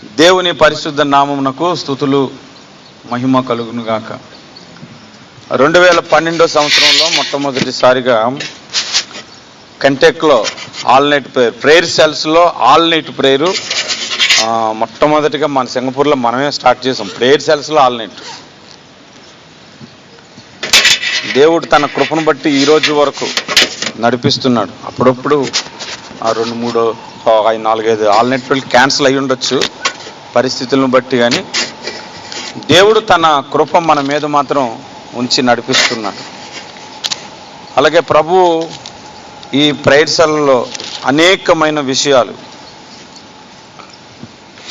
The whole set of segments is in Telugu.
దేవుని పరిశుద్ధ నామమునకు స్తుతులు మహిమ కలుగును గాక. 2012 సంవత్సరంలో మొట్టమొదటిసారిగా కంటెక్లో ఆల్ నైట్ ప్రేయర్ సెల్స్లో ఆల్ నైట్ ప్రేయరు మొట్టమొదటిగా మన సింగపూర్లో మనమే స్టార్ట్ చేసాం. ప్రేయర్ సెల్స్లో ఆల్ నైట్. దేవుడు తన కృపను బట్టి ఈరోజు వరకు నడిపిస్తున్నాడు. అప్పుడప్పుడు 2-3 4-5 ఆల్ నైట్ ప్రేయర్లు క్యాన్సిల్ అయ్యి ఉండొచ్చు పరిస్థితులను బట్టి, కానీ దేవుడు తన కృప మన మీద మాత్రం ఉంచి నడిపిస్తున్నాడు. అలాగే ప్రభు ఈ ప్రేయర్ సెల్లో అనేకమైన విషయాలు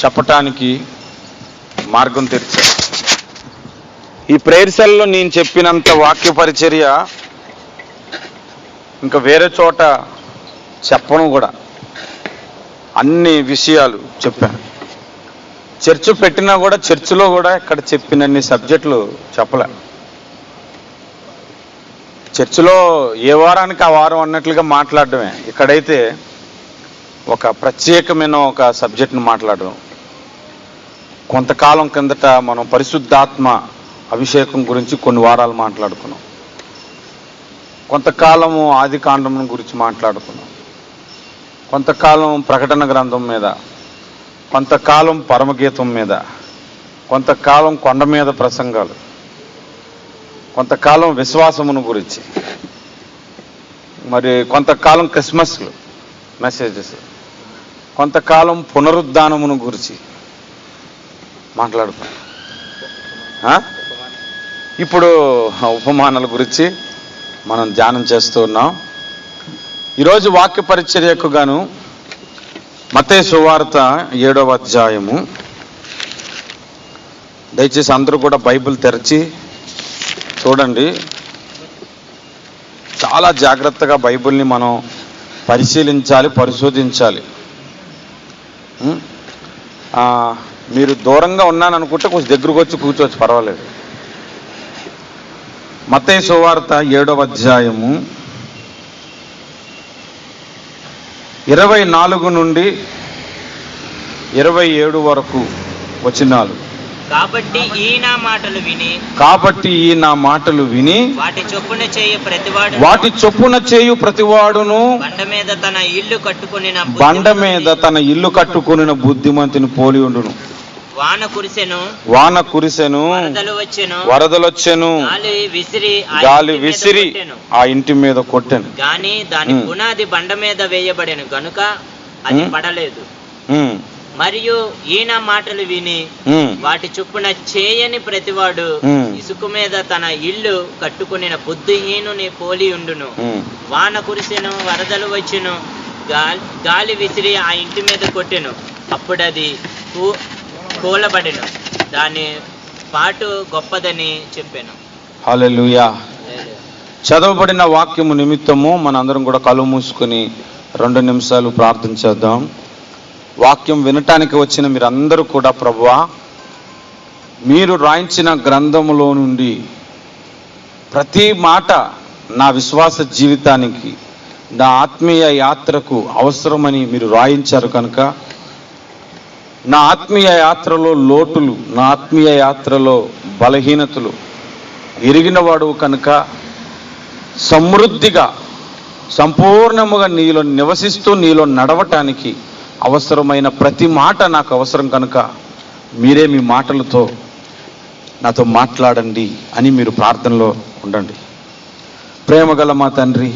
చెప్పటానికి మార్గం తెరిచాడు. ఈ ప్రేయర్ సెల్లో నేను చెప్పినంత వాక్య పరిచర్య ఇంకా వేరే చోట చెప్పను కూడా. అన్ని విషయాలు చెప్పాను. చర్చ్ పెట్టినా కూడా చర్చిలో కూడా ఇక్కడ చెప్పినన్ని సబ్జెక్టులు చెప్పలే. చర్చిలో ఏ వారానికి ఆ వారం అన్నట్లుగా మాట్లాడడమే. ఇక్కడైతే ఒక ప్రత్యేకమైన ఒక సబ్జెక్ట్ని మాట్లాడడం. కొంతకాలం కిందట మనం పరిశుద్ధాత్మ అభిషేకం గురించి కొన్ని వారాలు మాట్లాడుకున్నాం. కొంతకాలము ఆది కాండం గురించి మాట్లాడుకున్నాం. కొంతకాలం ప్రకటన గ్రంథం మీద, కొంతకాలం పరమగీతం మీద, కొంతకాలం కొండ మీద ప్రసంగాలు, కొంతకాలం విశ్వాసమును గురించి, మరి కొంతకాలం క్రిస్మస్లు మెసేజెస్, కొంతకాలం పునరుద్ధానమును గురించి మాట్లాడుకున్నాం. ఇప్పుడు ఉపమానాల గురించి మనం ధ్యానం చేస్తూ ఉన్నాం. ఈరోజు వాక్య పరిచర్యకు గాను మత్తయి సువార్త 7వ అధ్యాయము. దయచేసి అందరూ కూడా బైబిల్ తెరచి చూడండి. చాలా జాగ్రత్తగా బైబిల్ని మనం పరిశీలించాలి, పరిశోధించాలి. మీరు దూరంగా ఉన్నాననుకుంటే కొంచెం దగ్గరకు వచ్చి కూర్చోవచ్చు, పర్వాలేదు. మత్తయి సువార్త 7వ అధ్యాయము 24 నుండి 27 వరకు వచనాలు. కాబట్టి ఈ నా మాటలు విని వాటి చొప్పున చేయు ప్రతివాడును బండ మీద తన ఇల్లు కట్టుకొనిన బుద్ధిమంతుని పోలి ఉండును. వాన కురిసెను, వరదలు వచ్చెను, గాలి విసిరి ఆ ఇంటి మీద కొట్టెను. గాని దాని పునాది బండ మీద వేయబడెను గనుక అది పడలేదు. మరియు ఈయన మాటలు విని వాటి చొప్పున చేయని ప్రతివాడు ఇసుక మీద తన ఇల్లు కట్టుకుని బుద్ధిహీనుని పోలి ఉండును. వాన కురిసెను, వరదలు వచ్చెను, గాలి విసిరి ఆ ఇంటి మీద కొట్టెను. అప్పుడది కూలబడెను. దాని పాటు గొప్పదని చెప్పాను. హల్లెలూయా. చదవబడిన వాక్యము నిమిత్తము మనందరం కూడా కళ్ళు మూసుకొని 2 నిమిషాలు ప్రార్థన చేద్దాం. వాక్యం వినటానికి వచ్చిన మీరందరూ కూడా ప్రభువా, మీరు రాయించిన గ్రంథములో నుండి ప్రతి మాట నా విశ్వాస జీవితానికి, నా ఆత్మీయ యాత్రకు అవసరమని మీరు రాయించారు కనుక, నా ఆత్మీయ యాత్రలో లోటులు, నా ఆత్మీయ యాత్రలో బలహీనతలు ఎరిగినవాడు కనుక సమృద్ధిగా సంపూర్ణముగా నీలో నివసిస్తూ నీలో నడవటానికి అవసరమైన ప్రతి మాట నాకు అవసరం కనుక మీరే మీ మాటలతో నాతో మాట్లాడండి అని మీరు ప్రార్థనలో ఉండండి. ప్రేమగల మా తండ్రి,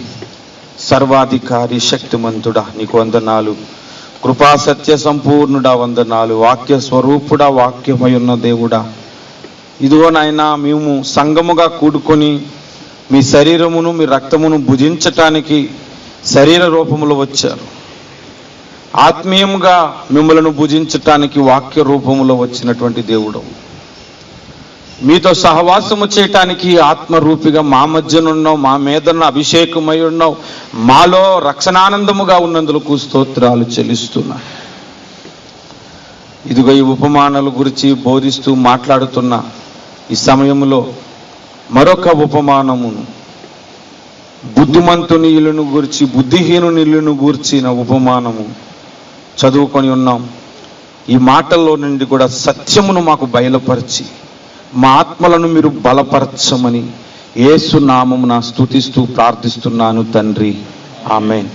సర్వాధికారి, శక్తిమంతుడా, నీకు వందనాలు. కృపా సత్య సంపూర్ణుడా వందనాలు. వాక్య స్వరూపుడా, వాక్యమై ఉన్న దేవుడా, ఇదిగో నాయనా, మేము సంఘముగా కూడుకొని మీ శరీరమును మీ రక్తమును భుజించటానికి శరీర రూపంలో వచ్చారు. ఆత్మీయంగా మిమ్మలను భుజించటానికి వాక్య రూపంలో వచ్చినటువంటి దేవుడు, మీతో సహవాసము చేయటానికి ఆత్మరూపిగా మా మధ్యనున్నావు, మా మీదన్న అభిషేకమై ఉన్నావు, మాలో రక్షణానందముగా ఉన్నందుకు స్తోత్రాలు చెల్లిస్తున్నా. ఇదిగో ఈ ఉపమానాల గురించి బోధిస్తూ మాట్లాడుతున్న ఈ సమయంలో మరొక ఉపమానమును, బుద్ధిమంతుని ఇల్లును గూర్చి, బుద్ధిహీనుని ఇల్లును గూర్చిన ఉపమానము చదువుకొని ఉన్నాం. ఈ మాటల్లో నుండి కూడా సత్యమును మాకు బయలుపరిచి మా ఆత్మలను మీరు బలపరచమని యేసు నామమున స్తుతిస్తూ ప్రార్థిస్తున్నాను తండ్రి, ఆమేన్.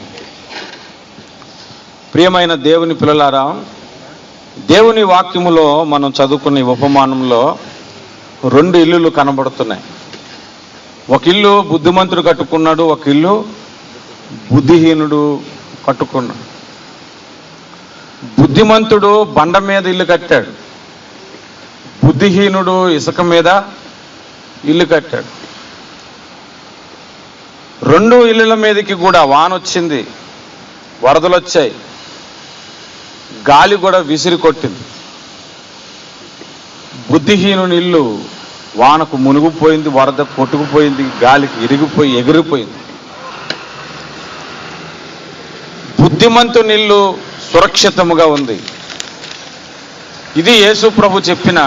ప్రియమైన దేవుని పిల్లలారా, దేవుని వాక్యములో మనం చదువుకున్న ఉపమానంలో 2 ఇల్లులు కనబడుతున్నాయి. ఒక ఇల్లు బుద్ధిమంతుడు కట్టుకున్నాడు, ఒక ఇల్లు బుద్ధిహీనుడు కట్టుకున్నాడు. బుద్ధిమంతుడు బండ మీద ఇల్లు కట్టాడు, బుద్ధిహీనుడు ఇసుక మీద ఇల్లు కట్టాడు. 2 ఇళ్ళ మీదకి కూడా వాన వచ్చింది, వరదలు వచ్చాయి, గాలి కూడా విసిరి కొట్టింది. బుద్ధిహీనుని ఇల్లు వానకు మునిగిపోయింది, వరద కొట్టుకుపోయింది, గాలికి ఎగిరిపోయింది. బుద్ధిమంతుని ఇల్లు సురక్షితముగా ఉంది. ఇది యేసు ప్రభు చెప్పిన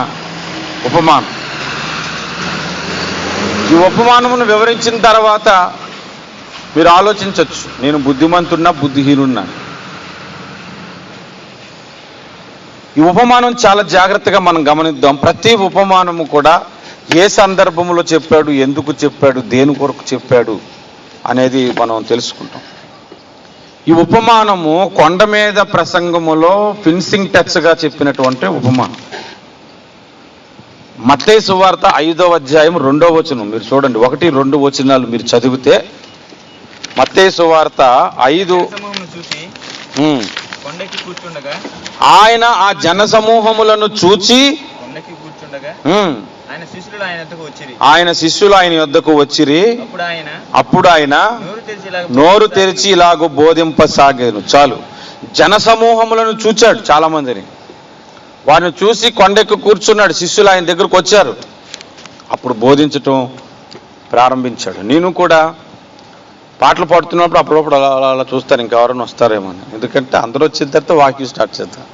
ఉపమానం. ఈ ఉపమానమును వివరించిన తర్వాత మీరు ఆలోచించవచ్చు, నేను బుద్ధిమంతున్నా బుద్ధిహీనున్నా. ఈ ఉపమానం చాలా జాగ్రత్తగా మనం గమనిద్దాం. ప్రతి ఉపమానము కూడా ఏ సందర్భంలో చెప్పాడు, ఎందుకు చెప్పాడు, దేని కొరకు చెప్పాడు అనేది మనం తెలుసుకుంటాం. ఈ ఉపమానము కొండ మీద ప్రసంగములో ఫినిషింగ్ టచ్గా చెప్పినటువంటి ఉపమానం. మత్తయి సువార్త 5వ అధ్యాయం 2వ వచనం మీరు చూడండి. 1, 2 వచనాలు మీరు చదివితే, మత్తయి సువార్త 5 ఆయన ఆ జన సమూహములను చూచి ఆయన శిష్యులు ఆయన యొద్దకు వచ్చిరి. అప్పుడు ఆయన నోరు తెరిచి ఇలాగ బోధింపసాగాను. చాలు, జన సమూహములను చూచాడు, చాలా మందిని. వారిని చూసి కొండెక్కి కూర్చున్నాడు. శిష్యులు ఆయన దగ్గరకు వచ్చారు. అప్పుడు బోధించటం ప్రారంభించాడు. నేను కూడా పాటలు పాడుతున్నప్పుడు అప్పుడప్పుడు అలా చూస్తాను, ఇంకెవరైనా వస్తారేమో అని. ఎందుకంటే అందరూ వచ్చిన తర్వాత వాక్యం స్టార్ట్ చేద్దాం.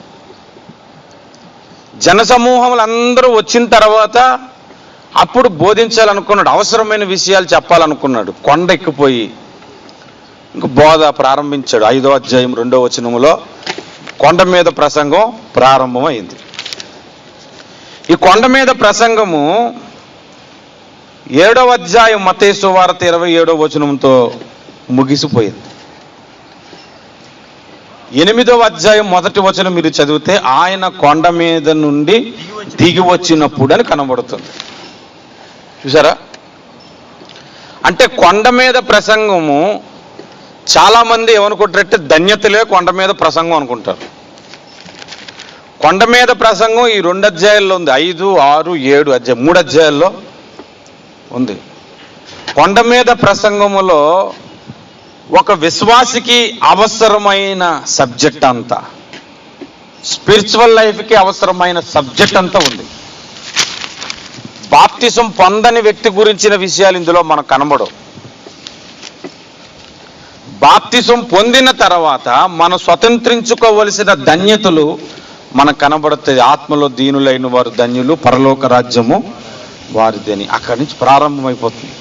జన సమూహములు అందరూ వచ్చిన తర్వాత అప్పుడు బోధించాలనుకున్నాడు, అవసరమైన విషయాలు చెప్పాలనుకున్నాడు. కొండ ఎక్కిపోయి ఇంక బోధ ప్రారంభించాడు. 5వ అధ్యాయం 2వ వచనములో కొండ మీద ప్రసంగం ప్రారంభమైంది. ఈ కొండ మీద ప్రసంగము 7వ అధ్యాయం మత్తయి సువార్త 27వ వచనంతో ముగిసిపోయింది. 8వ అధ్యాయం 1వ వచనం మీరు చదివితే ఆయన కొండ మీద నుండి దిగి వచ్చినప్పుడు అని కనబడుతుంది. చూసారా? అంటే కొండ మీద ప్రసంగము చాలా మంది ఏమనుకుంటారంటే ధన్యతలే కొండ మీద ప్రసంగం అనుకుంటారు. కొండ మీద ప్రసంగం ఈ 2 అధ్యాయాల్లో ఉంది. 5, 6, 7 అధ్యాయం 3 అధ్యాయాల్లో ఉంది. కొండ మీద ప్రసంగములో ఒక విశ్వాసికి అవసరమైన సబ్జెక్ట్ అంతా, స్పిరిచువల్ లైఫ్కి అవసరమైన సబ్జెక్ట్ అంతా ఉంది. బాప్తిసం పొందని వ్యక్తి గురించిన విషయాలు ఇందులో మనకు కనబడవు. బాప్తిసం పొందిన తర్వాత మనం స్వతంత్రించుకోవలసిన ధన్యతలు మనకు కనబడుతుంది. ఆత్మలో దీనులైన వారు ధన్యులు, పరలోక రాజ్యము వారిదని. అక్కడి నుంచి ప్రారంభమైపోతుంది.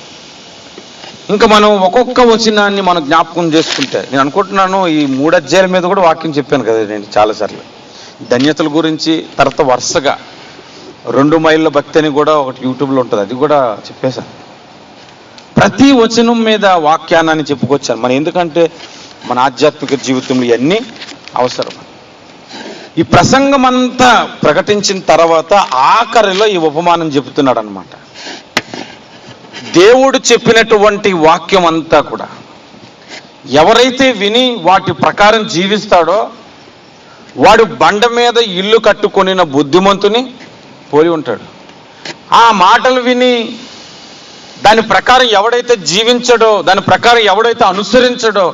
ఇంకా మనం ఒక్కొక్క వచనాన్ని మనం జ్ఞాపకం చేసుకుంటే, నేను అనుకుంటున్నాను ఈ 3 అధ్యాయాల మీద కూడా వాక్యం చెప్పాను కదా నేను చాలాసార్లు. ధన్యతల గురించి తర్వాత వరుసగా 2 మైళ్ళ భక్తి అని కూడా ఒకటి యూట్యూబ్లో ఉంటుంది, అది కూడా చెప్పేశాను. ప్రతి వచనం మీద వాక్యాన్ని చెప్పుకొచ్చాను మనం, ఎందుకంటే మన ఆధ్యాత్మిక జీవితంలో ఇవన్నీ అవసరం. ఈ ప్రసంగం అంతా ప్రకటించిన తర్వాత ఆఖరిలో ఈ ఉపమానం చెబుతున్నాడు అనమాట. దేవుడు చెప్పినటువంటి వాక్యం అంతా కూడా ఎవరైతే విని వాటి ప్రకారం జీవిస్తాడో వాడు బండ మీద ఇల్లు కట్టుకొనిన బుద్ధిమంతుని పోలి ఉంటాడు. ఆ మాటలు విని దాని ప్రకారం ఎవడైతే జీవించడో, దాని ప్రకారం ఎవడైతే అనుసరించడో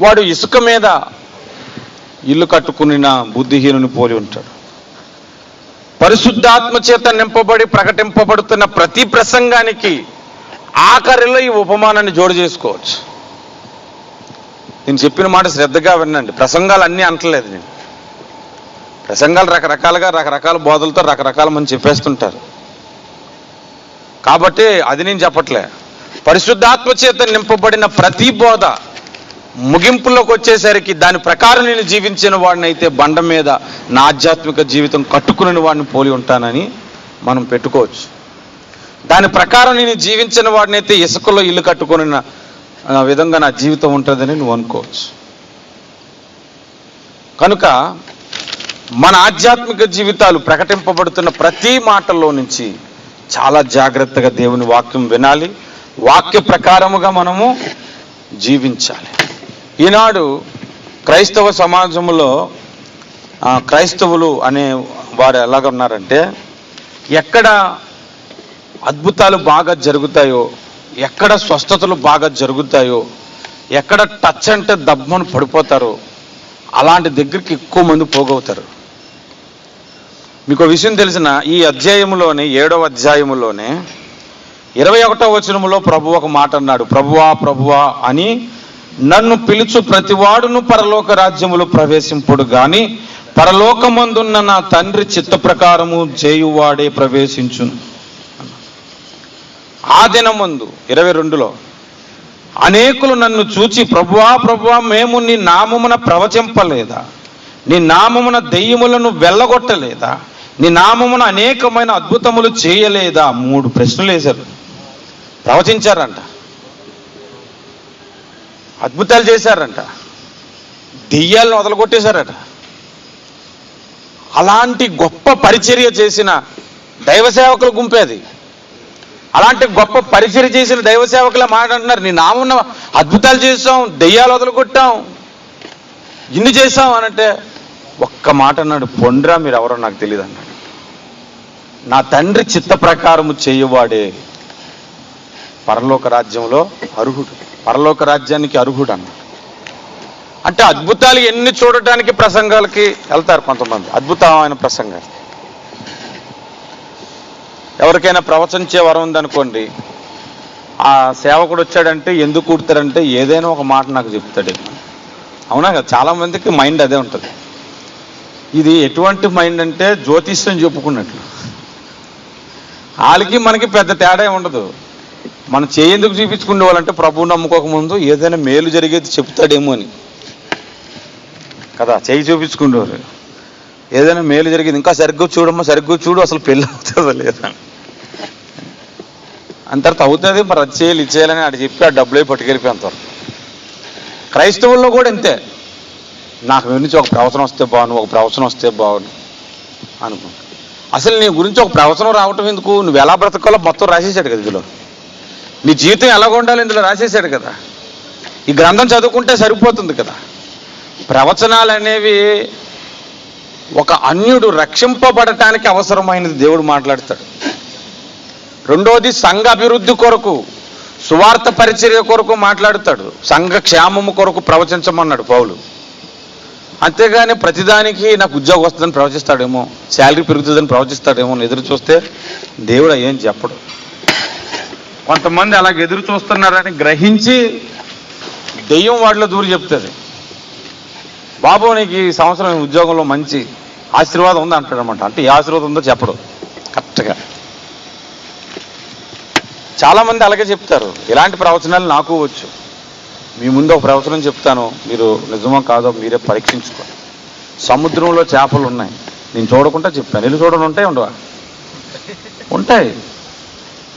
వాడు ఇసుక మీద ఇల్లు కట్టుకునిన బుద్ధిహీనుని పోలి ఉంటాడు. పరిశుద్ధాత్మ చేత నింపబడి ప్రకటింపబడుతున్న ప్రతి ప్రసంగానికి ఆఖరిలో ఈ ఉపమానాన్ని జోడు చేసుకోవచ్చు. నేను చెప్పిన మాట శ్రద్ధగా వినండి. ప్రసంగాలు అన్నీ అంటలేదు నేను. ప్రసంగాలు రకరకాలుగా రకరకాల బోధలతో రకరకాల మంది చెప్పేస్తుంటారు. కాబట్టి అది నేను చెప్పట్లే. పరిశుద్ధాత్మ చేత నింపబడిన ప్రతి బోధ ముగింపులోకి వచ్చేసరికి దాని ప్రకారం నేను జీవించిన వాడినైతే బండ మీద నా ఆధ్యాత్మిక జీవితం కట్టుకుని వాడిని పోలి ఉంటానని మనం పెట్టుకోవచ్చు. దాని ప్రకారం నేను జీవించిన వాడినైతే ఇసుకలో ఇల్లు కట్టుకుని విధంగా నా జీవితం ఉంటుందని నువ్వు అనుకోవచ్చు. కనుక మన ఆధ్యాత్మిక జీవితాలు ప్రకటింపబడుతున్న ప్రతి మాటల్లో నుంచి చాలా జాగ్రత్తగా దేవుని వాక్యం వినాలి, వాక్య ప్రకారముగా మనము జీవించాలి. ఈనాడు క్రైస్తవ సమాజంలో క్రైస్తవులు అనే వారు ఎలాగ ఉన్నారంటే, ఎక్కడ అద్భుతాలు బాగా జరుగుతాయో, ఎక్కడ స్వస్థతలు బాగా జరుగుతాయో, ఎక్కడ టచ్ అంటే దబ్బను పడిపోతారో అలాంటి దగ్గరికి ఎక్కువ మంది పోగవుతారు. మీకు విషయం తెలిసిన ఈ అధ్యాయంలోనే 7వ అధ్యాయములోనే 21వ వచనములో ప్రభు ఒక మాట అన్నాడు, ప్రభువా ప్రభువా అని నన్ను పిలుచు ప్రతివాడును పరలోక రాజ్యములో ప్రవేశింపుడు గాని పరలోకమందున్న నా తండ్రి చిత్త ప్రకారము చేయువాడే ప్రవేశించును. ఆ దినమందు 22లో అనేకులు నన్ను చూచి ప్రభువా ప్రభువా మేము నీ నామమున ప్రవచింపలేదా, నీ నామమున దెయ్యములను వెళ్ళగొట్టలేదా, నీ నామమున అనేకమైన అద్భుతములు చేయలేదా? 3 ప్రశ్నలు వేశారు. ప్రవచించారంట, అద్భుతాలు చేశారంట, దెయ్యాలను వదలగొట్టేశారట. అలాంటి గొప్ప పరిచర్య చేసిన దైవ సేవకుల గుంపేది. అలాంటి గొప్ప పరిచర్య చేసిన దైవ సేవకుల మాట అంటున్నారు, నీ నామున్న అద్భుతాలు చేసాం, దెయ్యాలు వదలగొట్టాం, ఇన్ని చేసాం అనంటే ఒక్క మాట అన్నాడు, పొండ్రా మీరు ఎవరో నాకు తెలియదు అన్నాడు. నా తండ్రి చిత్త ప్రకారము చేయువాడే పరలోక రాజ్యంలో అర్హుడు, పరలోక రాజ్యానికి అర్హుడు అన్నాడు. అంటే అద్భుతాలు ఎన్ని చూడటానికి ప్రసంగాలకి వెళ్తారు కొంతమంది, అద్భుతమైన ప్రసంగాలు. ఎవరికైనా ప్రవచించే వరం ఉందనుకోండి, ఆ సేవకుడు వచ్చాడంటే ఎందుకు కూడతారంటే ఏదైనా ఒక మాట నాకు చెప్తాడు. అవునా కదా, చాలామందికి మైండ్ అదే ఉంటుంది. ఇది ఎటువంటి మైండ్ అంటే జ్యోతిష్యం చెప్పుకున్నట్లు. వాళ్ళకి మనకి పెద్ద తేడా ఉండదు. మనం చేయేందుకు చూపించుకునేవాళ్ళంటే ప్రభువు నమ్ముకోకముందు ఏదైనా మేలు జరిగేది చెప్తాడేమో అని కదా చేయి చూపించుకునేవారు. ఏదైనా మేలు జరిగేది ఇంకా సరిగ్గా చూడమ్మా, సరిగ్గా చూడు, అసలు పెళ్ళి అవుతుందా లేదా అంతర్త అవుతుంది, మరి అది చేయాలి ఇది చేయాలని ఆడు చెప్పి ఆ డబ్బులే పట్టుకెళ్ళిపోయేంతవరకు. క్రైస్తవుల్లో కూడా అంతే, నాకు నుంచి ఒక ప్రవచనం వస్తే బాగుండు, ఒక ప్రవచనం వస్తే బాగుండు అనుకో. అసలు నీ గురించి ఒక ప్రవచనం రావటం ఎందుకు? నువ్వు ఎలా బ్రతకాలో మొత్తం రాసేసాడు కదా ఇందులో, నీ జీవితం ఎలాగ ఉండాలో ఇందులో రాసేసాడు కదా. ఈ గ్రంథం చదువుకుంటే సరిపోతుంది కదా. ప్రవచనాలు అనేవి ఒక అన్యుడు రక్షింపబడటానికి అవసరమైనది దేవుడు మాట్లాడతాడు. రెండోది సంఘ అభివృద్ధి కొరకు, సువార్త పరిచర్య కొరకు మాట్లాడుతాడు. సంఘ క్షేమము కొరకు ప్రవచించమన్నాడు పౌలు. అంతేగాని ప్రతిదానికి నాకు ఉద్యోగం వస్తుందని ప్రవచిస్తాడేమో, శాలరీ పెరుగుతుందని ప్రవచిస్తాడేమో ఎదురు చూస్తే దేవుడు ఏం చెప్పడు. కొంతమంది అలాగ ఎదురు చూస్తున్నారని గ్రహించి దెయ్యం వాటిలో దూరి చెప్తుంది, బాబు నీకు ఈ సంవత్సరం ఉద్యోగంలో మంచి ఆశీర్వాదం ఉంది అంటాడు అనమాట. అంటే ఏ ఆశీర్వాదం ఉందో చెప్పడు కరెక్ట్గా. చాలామంది అలాగే చెప్తారు. ఇలాంటి ప్రవచనాలు నాకు వచ్చు. మీ ముందు ఒక ప్రవచనం చెప్తాను, మీరు నిజమో కాదో మీరే పరీక్షించుకోండి. సముద్రంలో చేపలు ఉన్నాయి, నేను చూడకుండా చెప్పాను, వెళ్ళి చూడని ఉంటాయి ఉండవా? ఉంటాయి.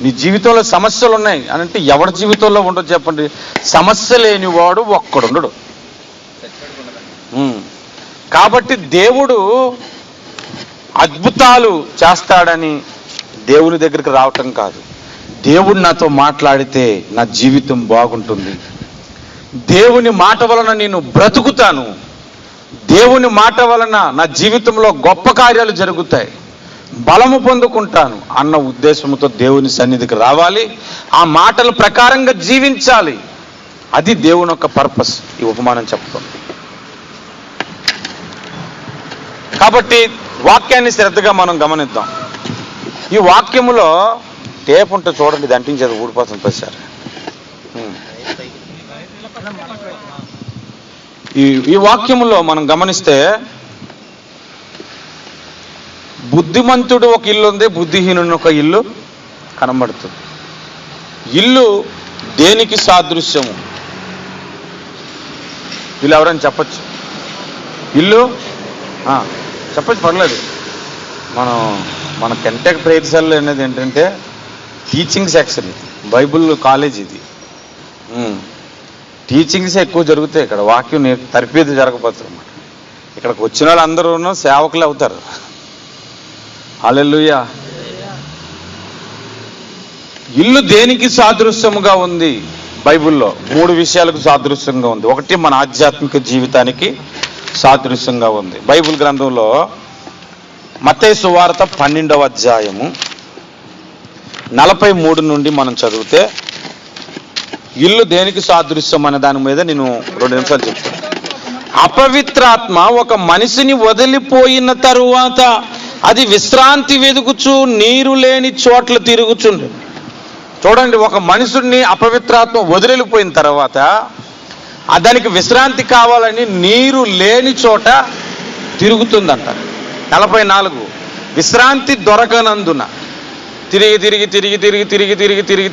నీ జీవితంలో సమస్యలు ఉన్నాయి అని అంటే ఎవరి జీవితంలో ఉండదు చెప్పండి? సమస్య లేనివాడు ఒక్కడుండడు. కాబట్టి దేవుడు అద్భుతాలు చేస్తాడని దేవుని దగ్గరికి రావటం కాదు, దేవుడు నాతో మాట్లాడితే నా జీవితం బాగుంటుంది, దేవుని మాట వలన నేను బ్రతుకుతాను, దేవుని మాట వలన నా జీవితంలో గొప్ప కార్యాలు జరుగుతాయి, బలము పొందుకుంటాను అన్న ఉద్దేశంతో దేవుని సన్నిధికి రావాలి. ఆ మాటల ప్రకారంగా జీవించాలి. అది దేవుని యొక్క పర్పస్ ఈ ఉపమానం చెప్పడం. కాబట్టి వాక్యాన్ని శ్రద్ధగా మనం గమనిద్దాం. ఈ వాక్యములో టేప్ ఉంటే చూడండి, ఇది అంటించేది ఊడిపోతుంది ప్రతిసారి. ఈ వాక్యములో మనం గమనిస్తే బుద్ధిమంతుడు ఒక ఇల్లు ఉంది, బుద్ధిహీనుడు ఒక ఇల్లు కనబడుతుంది. ఇల్లు దేనికి సాదృశ్యము? వీళ్ళు ఎవరైనా చెప్పచ్చు. ఇల్లు చెప్పచ్చు, పర్లేదు. మన కెంటెక్ ప్రేయర్ సెల్ అనేది ఏంటంటే టీచింగ్ సెక్షన్, బైబుల్ కాలేజ్ ఇది. టీచింగ్స్ ఎక్కువ జరుగుతాయి ఇక్కడ, వాక్యం తరబేది జరగబోతుంది అన్నమాట. ఇక్కడికి వచ్చిన వాళ్ళందరూ సేవకులు అవుతారు. హల్లెలూయా. ఇల్లు దేనికి సాదృశ్యముగా ఉంది? బైబిల్లో 3 విషయాలకు సాదృశ్యంగా ఉంది. ఒకటి, మన ఆధ్యాత్మిక జీవితానికి సాదృశ్యంగా ఉంది. బైబిల్ గ్రంథంలో మత్తయి సువార్త 12వ అధ్యాయము 43 నుండి మనం చదివితే ఇల్లు దేనికి సాదృశ్యం అనే దాని మీద నేను 2 నిమిషాలు చెప్తాను. అపవిత్రాత్మ ఒక మనిషిని వదిలిపోయిన తరువాత అది విశ్రాంతి వెదుకుచు నీరు లేని చోట్ల తిరుగుచుండు. చూడండి, ఒక మనుషుడిని అపవిత్రాత్మ వదిలిపోయిన తర్వాత దానికి విశ్రాంతి కావాలని నీరు లేని చోట తిరుగుతుందంట. 44, విశ్రాంతి దొరకనందున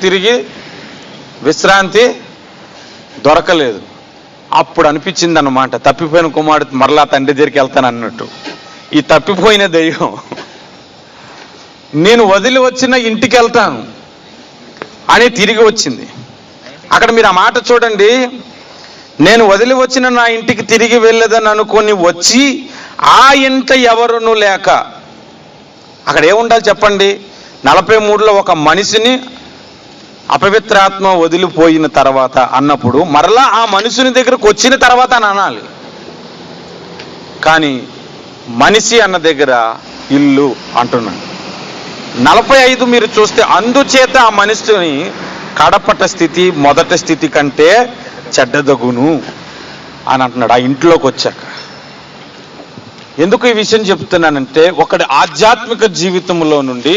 తిరిగి విశ్రాంతి దొరకలేదు. అప్పుడు అనిపించింది అన్నమాట, తప్పిపోయిన కుమారుడు మరలా తండ్రి దగ్గరికి వెళ్తాను అన్నట్టు. ఈ తప్పిపోయిన దెయ్యం నేను వదిలి వచ్చిన ఇంటికి వెళ్తాను అని తిరిగి వచ్చింది. అక్కడ మీరు ఆ మాట చూడండి, నేను వదిలి వచ్చిన నా ఇంటికి తిరిగి వెళ్ళేదని అనుకొని వచ్చి ఆ ఇంట ఎవరును లేక. అక్కడ ఏముండాలి చెప్పండి? 43లో ఒక మనిషిని అపవిత్రాత్మ వదిలిపోయిన తర్వాత అన్నప్పుడు మరలా ఆ మనుషుని దగ్గరకు వచ్చిన తర్వాత అని అనాలి. కానీ మనిషి అన్న దగ్గర ఇల్లు అంటున్నాడు. 45 మీరు చూస్తే, అందుచేత ఆ మనిషిని కడపట స్థితి మొదటి స్థితి కంటే చెడ్డదగును అని అంటున్నాడు ఆ ఇంట్లోకి వచ్చాక. ఎందుకు ఈ విషయం చెప్తున్నానంటే, ఒకటి ఆధ్యాత్మిక జీవితంలో నుండి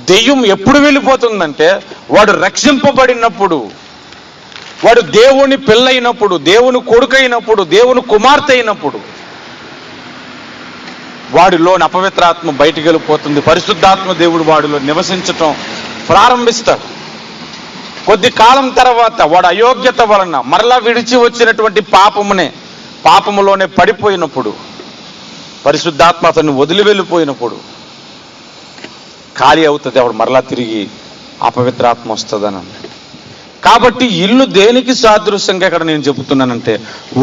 దెయ్యం ఎప్పుడు వెళ్ళిపోతుందంటే, వాడు రక్షింపబడినప్పుడు, వాడు దేవుని పిల్లైనప్పుడు, దేవుని కొడుకైనప్పుడు, దేవుని కుమార్తె అయినప్పుడు వాడిలోని అపవిత్రాత్మ బయటికి వెళ్ళిపోతుంది. పరిశుద్ధాత్మ దేవుడు వాడిలో నివసించటం ప్రారంభిస్తాడు. కొద్ది కాలం తర్వాత వాడు అయోగ్యత వలన మరలా విడిచి వచ్చినటువంటి పాపములోనే పడిపోయినప్పుడు, పరిశుద్ధాత్మ అతన్ని వదిలి వెళ్ళిపోయినప్పుడు ఖాళీ అవుతుంది. వాడు మరలా తిరిగి అపవిత్రాత్మ వస్తుందని. కాబట్టి ఇల్లు దేనికి సాదృశ్యంగా ఇక్కడ నేను చెబుతున్నానంటే,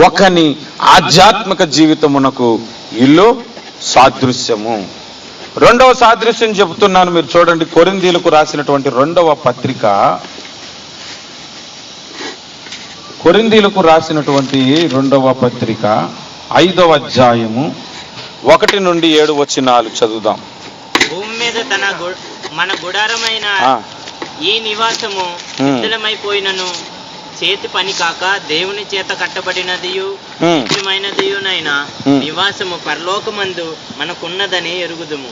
ఒకని ఆధ్యాత్మిక జీవితమునకు ఇల్లు సాదృశ్యము. 2వ సాదృశ్యం చెబుతున్నాను, మీరు చూడండి. కొరింథీయులకు రాసినటువంటి 2వ పత్రిక, కొరింథీయులకు రాసినటువంటి 2వ పత్రిక 5వ అధ్యాయము 1 నుండి 7 వచనాలు చదువుదాం. భూమి మీద మన గుడారమైన ఈ నివాసము శిథిలమైపోయినను చేతి పని కాక దేవుని చేత కట్టబడినదియు నిత్యమైనదియునైన నివాసము పరలోకమందు మనకున్నదని ఎరుగుదుము.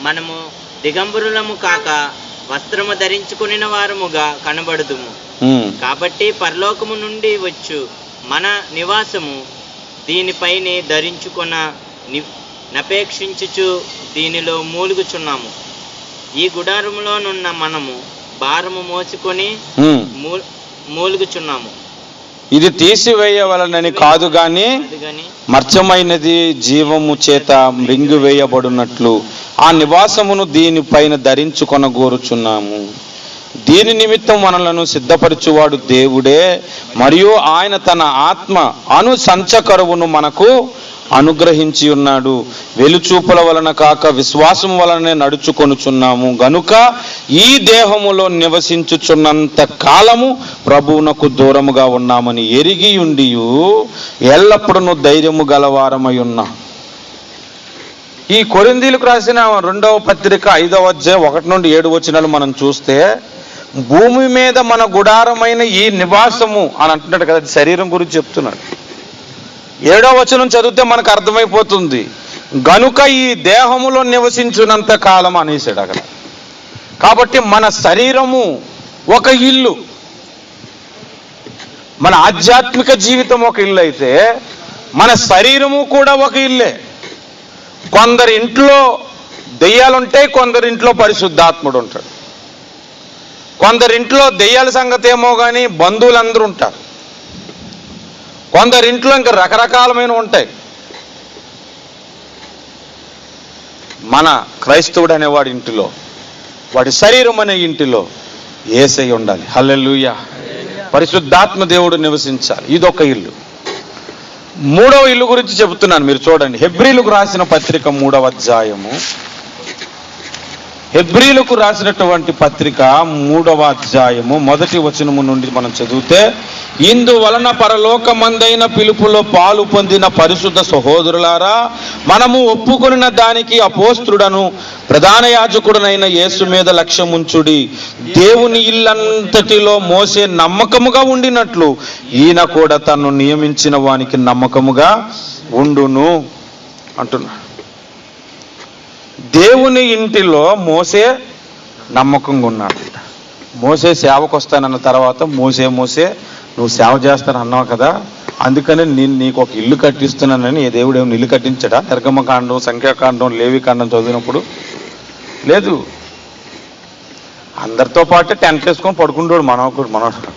మనము దిగంబరులము కాక వస్త్రము ధరించుకుని వారముగా కనబడుదుము. కాబట్టి పరలోకము నుండి వచ్చు మన నివాసము దీనిపైనే ధరించుకొన నపేక్షించుచు దీనిలో మూలుగుచున్నాము. ఈ గుడారములోనున్న మనము భారము మోసుకొని మూలుగుచున్నాము. ఇది తీసివేయవలనని కాదు గాని మర్చమైనది జీవము చేత మృంగివేయబడినట్లు ఆ నివాసమును దీనిపైన ధరించుకొనగోరుచున్నాము. దీని నిమిత్తం మనలను సిద్ధపరచువాడు దేవుడే, మరియు ఆయన తన ఆత్మ అను సంచకరువును మనకు అనుగ్రహించి ఉన్నాడు. వెలుచూపుల వలన కాక విశ్వాసం వలనే నడుచుకొనుచున్నాము గనుక ఈ దేహములో నివసించుచున్నంత కాలము ప్రభువునకు దూరముగా ఉన్నామని ఎరిగి ఉండి ఎల్లప్పుడూ ధైర్యము గలవారమై ఉన్నాం. ఈ కొరింథీయులకు రాసిన 2వ పత్రిక 5వ అధ్యాయం 1 నుండి 7 వచనాలు మనం చూస్తే, భూమి మీద మన గుడారమైన ఈ నివాసము అని అంటున్నాడు కదా, శరీరం గురించి చెప్తున్నాడు. 7వ వచనం చదివితే మనకు అర్థమైపోతుంది. గనుక ఈ దేహములో నివసించున్నంత కాలం అనేసాడు అక్కడ. కాబట్టి మన శరీరము ఒక ఇల్లు, మన ఆధ్యాత్మిక జీవితం ఒక ఇల్లు అయితే మన శరీరము కూడా ఒక ఇల్లే. కొందరి ఇంట్లో దెయ్యాలుంటాయి, కొందరింట్లో పరిశుద్ధాత్ముడు ఉంటాడు. కొందరింట్లో దెయ్యాల సంగతి ఏమో కానీ బంధువులందరూ ఉంటారు. కొందరింట్లో ఇంకా రకరకాలమైన ఉంటాయి. మన క్రైస్తవుడు అనేవాడి ఇంటిలో, వాడి శరీరం అనే ఇంటిలో యేసయ్య ఉండాలి. హల్లెలూయా. పరిశుద్ధాత్మ దేవుడు నివసించాలి. ఇదొక ఇల్లు. మూడవ ఇల్లు గురించి చెబుతున్నాను, మీరు చూడండి. హెబ్రీలకు రాసిన పత్రిక 3వ అధ్యాయము. హెబ్రీలకు రాసినటువంటి పత్రిక 3వ అధ్యాయము 1వ వచనము నుండి మనం చదివితే, ఇందువలన పరలోకమందైన పిలుపులో పాలు పొందిన పరిశుద్ధ సహోదరులారా, మనము ఒప్పుకొనిన దానికి అపోస్తుడను ప్రధాన యాజకుడనైన యేసు మీద లక్ష్యముంచుడి. దేవుని ఇల్లంతటిలో మోసే నమ్మకముగా ఉండినట్లు ఈయన కూడా తను నియమించిన వానికి నమ్మకముగా ఉండును అంటున్నాడు. దేవుని ఇంటిలో మోసే నమ్మకంగా ఉన్నాడు. మోసే సేవకు వస్తానన్న తర్వాత, మోసే నువ్వు సేవ చేస్తాను అన్నావు కదా, అందుకని నేను నీకు ఒక ఇల్లు కట్టిస్తున్నానని ఏ దేవుడు ఏమైనా ఇల్లు కట్టించడా? నిర్గమకాండం, సంఖ్యాకాండం, లేవికాండం చదివినప్పుడు లేదు. అందరితో పాటు టెంట్ వేసుకొని పడుకుంటాడు మనోడు.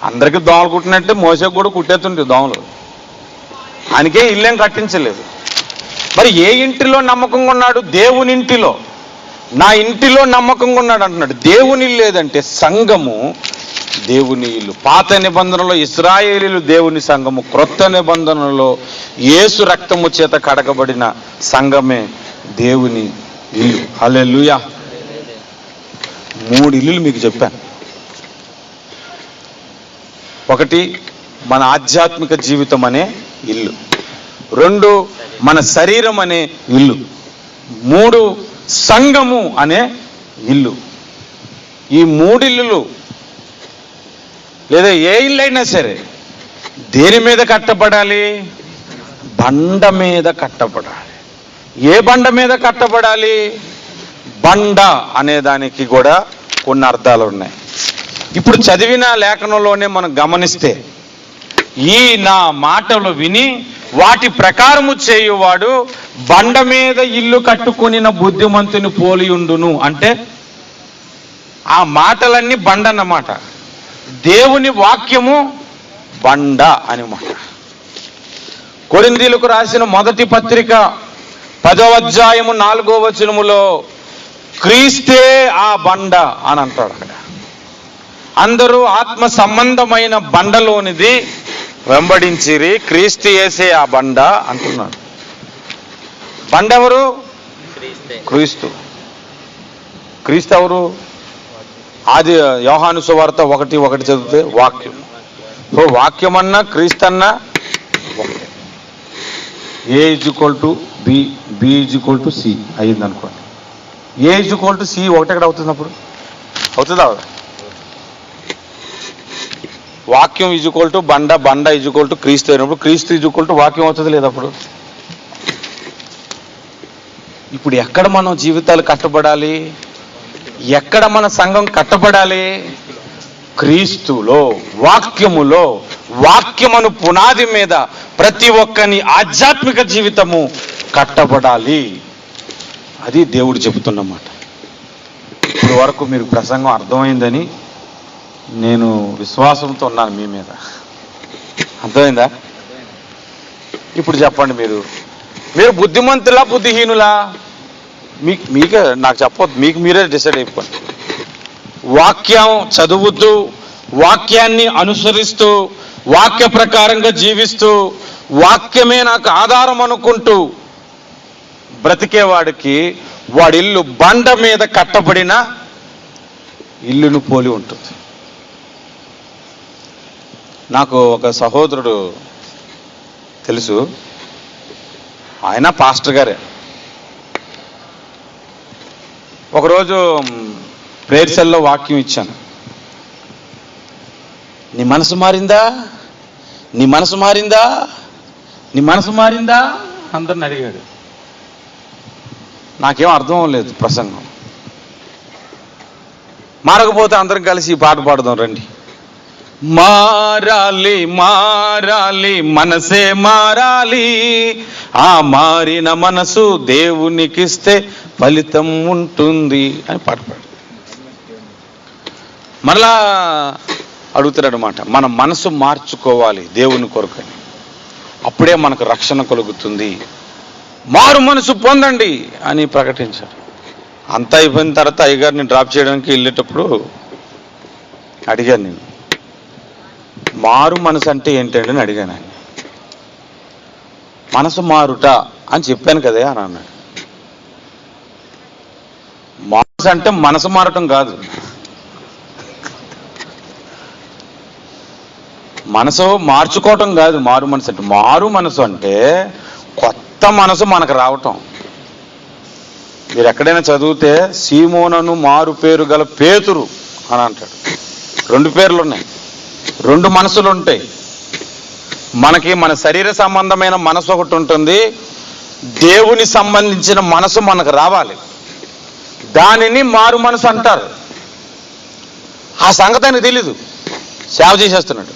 అందరికీ దోమలు కుట్టినట్టే మోసే కూడా కుట్టేస్తుంటే దోమలు. ఆయనకే ఇల్లేం కట్టించలేదు. మరి ఏ ఇంటిలో నమ్మకంగా ఉన్నాడు? దేవుని ఇంటిలో. నా ఇంటిలో నమ్మకంగా ఉన్నాడు అంటున్నాడు. దేవుని ఇల్లు లేదంటే సంఘము దేవుని ఇల్లు. పాత నిబంధనలో ఇశ్రాయేలీలు దేవుని సంఘము, క్రొత్త నిబంధనలో యేసు రక్తము చేత కడగబడిన సంఘమే దేవుని ఇల్లు. హల్లెలూయా. 3 ఇల్లులు మీకు చెప్పాను. ఒకటి మన ఆధ్యాత్మిక జీవితం అనే ఇల్లు, 2 మన శరీరం అనే ఇల్లు, 3 సంఘము అనే ఇల్లు. ఈ 3 ఇల్లులు లేదా ఏ ఇల్లు అయినా సరే దేని మీద కట్టబడాలి? బండ మీద కట్టబడాలి. ఏ బండ మీద కట్టబడాలి? బండ అనే దానికి కూడా కొన్ని అర్థాలు ఉన్నాయి. ఇప్పుడు చదివిన లేఖనంలోనే మనం గమనిస్తే, ఈ నా మాటలు విని వాటి ప్రకారము చేయువాడు బండ మీద ఇల్లు కట్టుకొనిన బుద్ధిమంతుని పోలియుండును. అంటే ఆ మాటలన్నీ బండ అన్నమాట. దేవుని వాక్యము బండ అని మాట. కొరింథీయులకు రాసిన మొదటి పత్రిక 10వ అధ్యాయము 4వ వచనములో క్రీస్తే ఆ బండ అని అంటాడు. అక్కడ అందరూ ఆత్మ సంబంధమైన బండలోనిది వెంబడించిరి, క్రీస్తు యేసే ఆ బండ అంటున్నాడు. బండ ఎవరు? క్రీస్తు. క్రీస్తు ఎవరు? ఆది యోహాను సువార్త 1:1 చదివితే వాక్యం. సో వాక్యం అన్నా క్రీస్తు అన్నా ఒకటే. A = B, B = C అయ్యింది అనుకోండి. A = C ఒకటి ఎక్కడ అవుతుంది? అప్పుడు అవుతుందా? వాక్యం = బండ, బండ = క్రీస్తు అయినప్పుడు క్రీస్తు = వాక్యం అవుతుంది లేదా? అప్పుడు ఇప్పుడు ఎక్కడ మనం జీవితాలు కట్టబడాలి? ఎక్కడ మన సంఘం కట్టబడాలి? క్రీస్తులో, వాక్యములో. వాక్యమును పునాది మీద ప్రతి ఒక్కని ఆధ్యాత్మిక జీవితము కట్టబడాలి. అది దేవుడు చెబుతున్నమాట. ఇప్పుడు వరకు మీకు ప్రసంగం అర్థమైందని నేను విశ్వాసంతో ఉన్నాను మీ మీద. అర్థమైందా? ఇప్పుడు చెప్పండి, మీరు బుద్ధిమంతులా బుద్ధిహీనులా? మీకే నాకు చెప్పొద్దు, మీకు మీరే డిసైడ్ అయిపోండి. వాక్యం చదువుతూ, వాక్యాన్ని అనుసరిస్తూ, వాక్య ప్రకారంగా జీవిస్తూ, వాక్యమే నాకు ఆధారం అనుకుంటూ బ్రతికేవాడికి వాడి ఇల్లు బండ మీద కట్టబడిన ఇల్లును పోలి ఉంటుంది. నాకు ఒక సహోదరుడు తెలుసు, ఆయన పాస్టర్ గారే. ఒకరోజు ప్రేయర్ సెల్లో వాక్యం ఇచ్చాను. నీ మనసు మారిందా? నీ మనసు మారిందా? నీ మనసు మారిందా అందరిని అడిగాడు. నాకేం అర్థం లేదు ప్రసంగం. మారకపోతే అందరం కలిసి ఈ పాట పాడదాం రండి. మారాలి మారాలి మనసే మారాలి, ఆ మారిన మనసు దేవునికిస్తే ఫలితం ఉంటుంది అని పాట పాడు. మరలా అడుగుతారనమాట. మన మనసు మార్చుకోవాలి దేవుని కొరకని, అప్పుడే మనకు రక్షణ కలుగుతుంది. మారు మనసు పొందండి అని ప్రకటించారు. అంతా అయిపోయిన తర్వాత అయ్యగారిని డ్రాప్ చేయడానికి వెళ్ళేటప్పుడు అడిగాను, నేను మారు మనసు అంటే ఏంటండి అని అడిగాను. ఆయన మనసు మారుట అని చెప్పాను కదా అని అన్నాడు. మనసు అంటే మనసు మారటం కాదు, మనసు మార్చుకోవటం కాదు. మారు మనసు అంటే, మారు మనసు అంటే కొత్త మనసు మనకు రావటం. మీరు ఎక్కడైనా చదివితే సీమోనను మారు పేరు గల పేతురు అని అంటాడు. 2 పేర్లు ఉన్నాయి, 2 మనసులు ఉంటాయి. మనకి మన శరీర సంబంధమైన మనసు ఒకటి ఉంటుంది, దేవుని సంబంధించిన మనసు మనకు రావాలి. దానిని మారు మనసు అంటారు. ఆ సంగతి ఆయనకు తెలీదు, సేవ చేసేస్తున్నాడు.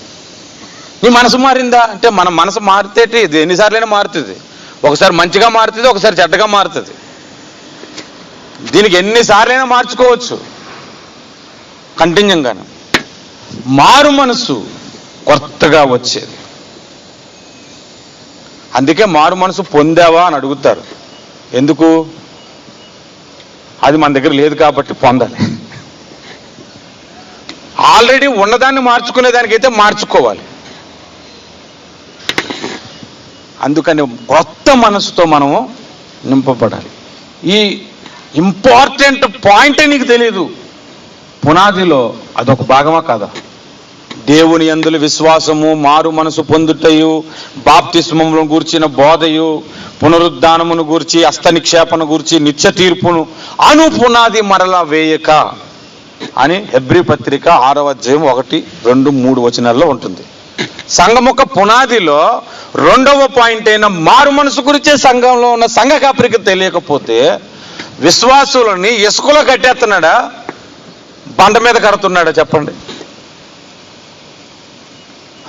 నీ మనసు మారిందా అంటే, మన మనసు మారితే ఇది ఎన్నిసార్లైనా మారుతుంది. ఒకసారి మంచిగా మారుతుంది, ఒకసారి చెడ్డగా మారుతుంది. దీనికి ఎన్నిసార్లైనా మార్చుకోవచ్చు కంటిన్యూగాను. మారు మనసు కొత్తగా వచ్చేది. అందుకే మారు మనసు పొందావా అని అడుగుతారు. ఎందుకు? అది మన దగ్గర లేదు కాబట్టి పొందాలి. ఆల్రెడీ ఉన్నదాన్ని మార్చుకునేదానికైతే మార్చుకోవాలి. అందుకని కొత్త మనసుతో మనము నింపబడాలి. ఈ ఇంపార్టెంట్ పాయింటే నీకు తెలియదు. పునాదిలో అదొక భాగమా కాదా? దేవుని యందుల విశ్వాసము, మారు మనసు పొందుటయు, బాప్తిస్మమును గూర్చిన బోధయు, పునరుద్ధానమును గూర్చి, హస్త నిక్షేపణ గూర్చి, నిత్య తీర్పును అను పునాది మరలా వేయక అని హెబ్రీ పత్రిక 6వ అధ్యాయం 1, 2, 3 వచనాల్లో ఉంటుంది. సంఘముఖ పునాదిలో 2వ పాయింట్ అయిన మారు మనసు గురించే సంఘంలో ఉన్న సంఘ కాపరికి తెలియకపోతే విశ్వాసులని ఇసుకలో కట్టేస్తున్నాడా, బండ మీద కడుతున్నాడా చెప్పండి?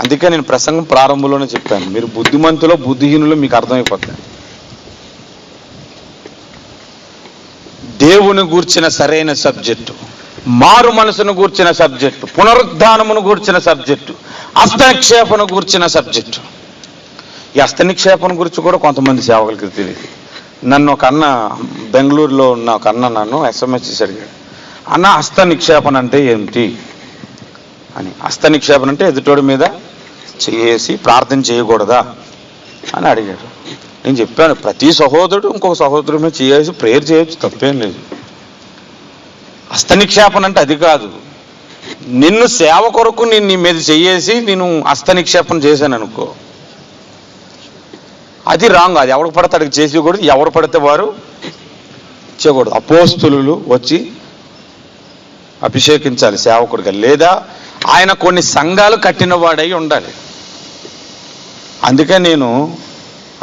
అందుకే నేను ప్రసంగం ప్రారంభంలోనే చెప్పాను, మీరు బుద్ధిమంతులో బుద్ధిహీనులో మీకు అర్థమైపోతుంది. దేవుని గూర్చిన సరైన సబ్జెక్టు, మారు మనసును గూర్చిన సబ్జెక్టు, పునరుద్ధానమును గూర్చిన సబ్జెక్టు, హస్తనిక్షేపణ గూర్చిన సబ్జెక్టు. ఈ హస్తనిక్షేపణ గురించి కూడా కొంతమంది సేవకులకి తెలియదు. నన్ను ఒక అన్న, బెంగళూరులో ఉన్న ఒక అన్న నన్ను SMS చేసి అడిగాడు, అన్న హస్త నిక్షేపణ అంటే ఏమిటి అని. హస్త నిక్షేపణ అంటే ఎదుటోడి మీద చేసి ప్రార్థన చేయకూడదా అని అడిగాడు. నేను చెప్పాను, ప్రతి సహోదరుడు ఇంకొక సహోదరుడి మీద చేసి ప్రేయర్ చేయొచ్చు, తప్పేం లేదు. హస్త నిక్షేపణ అంటే అది కాదు. నిన్ను సేవ కొరకు నేను నీ మీద చేసి నేను హస్త నిక్షేపణ చేశాను అనుకో, అది రాంగ్. అది ఎవరికి పడితే అడిగి చేసేయకూడదు, ఎవరు పడితే వారు చేయకూడదు. అపోస్తులు వచ్చి అభిషేకించాలి సేవకుడిగా, లేదా ఆయన కొన్ని సంఘాలు కట్టిన వాడై ఉండాలి. అందుకే నేను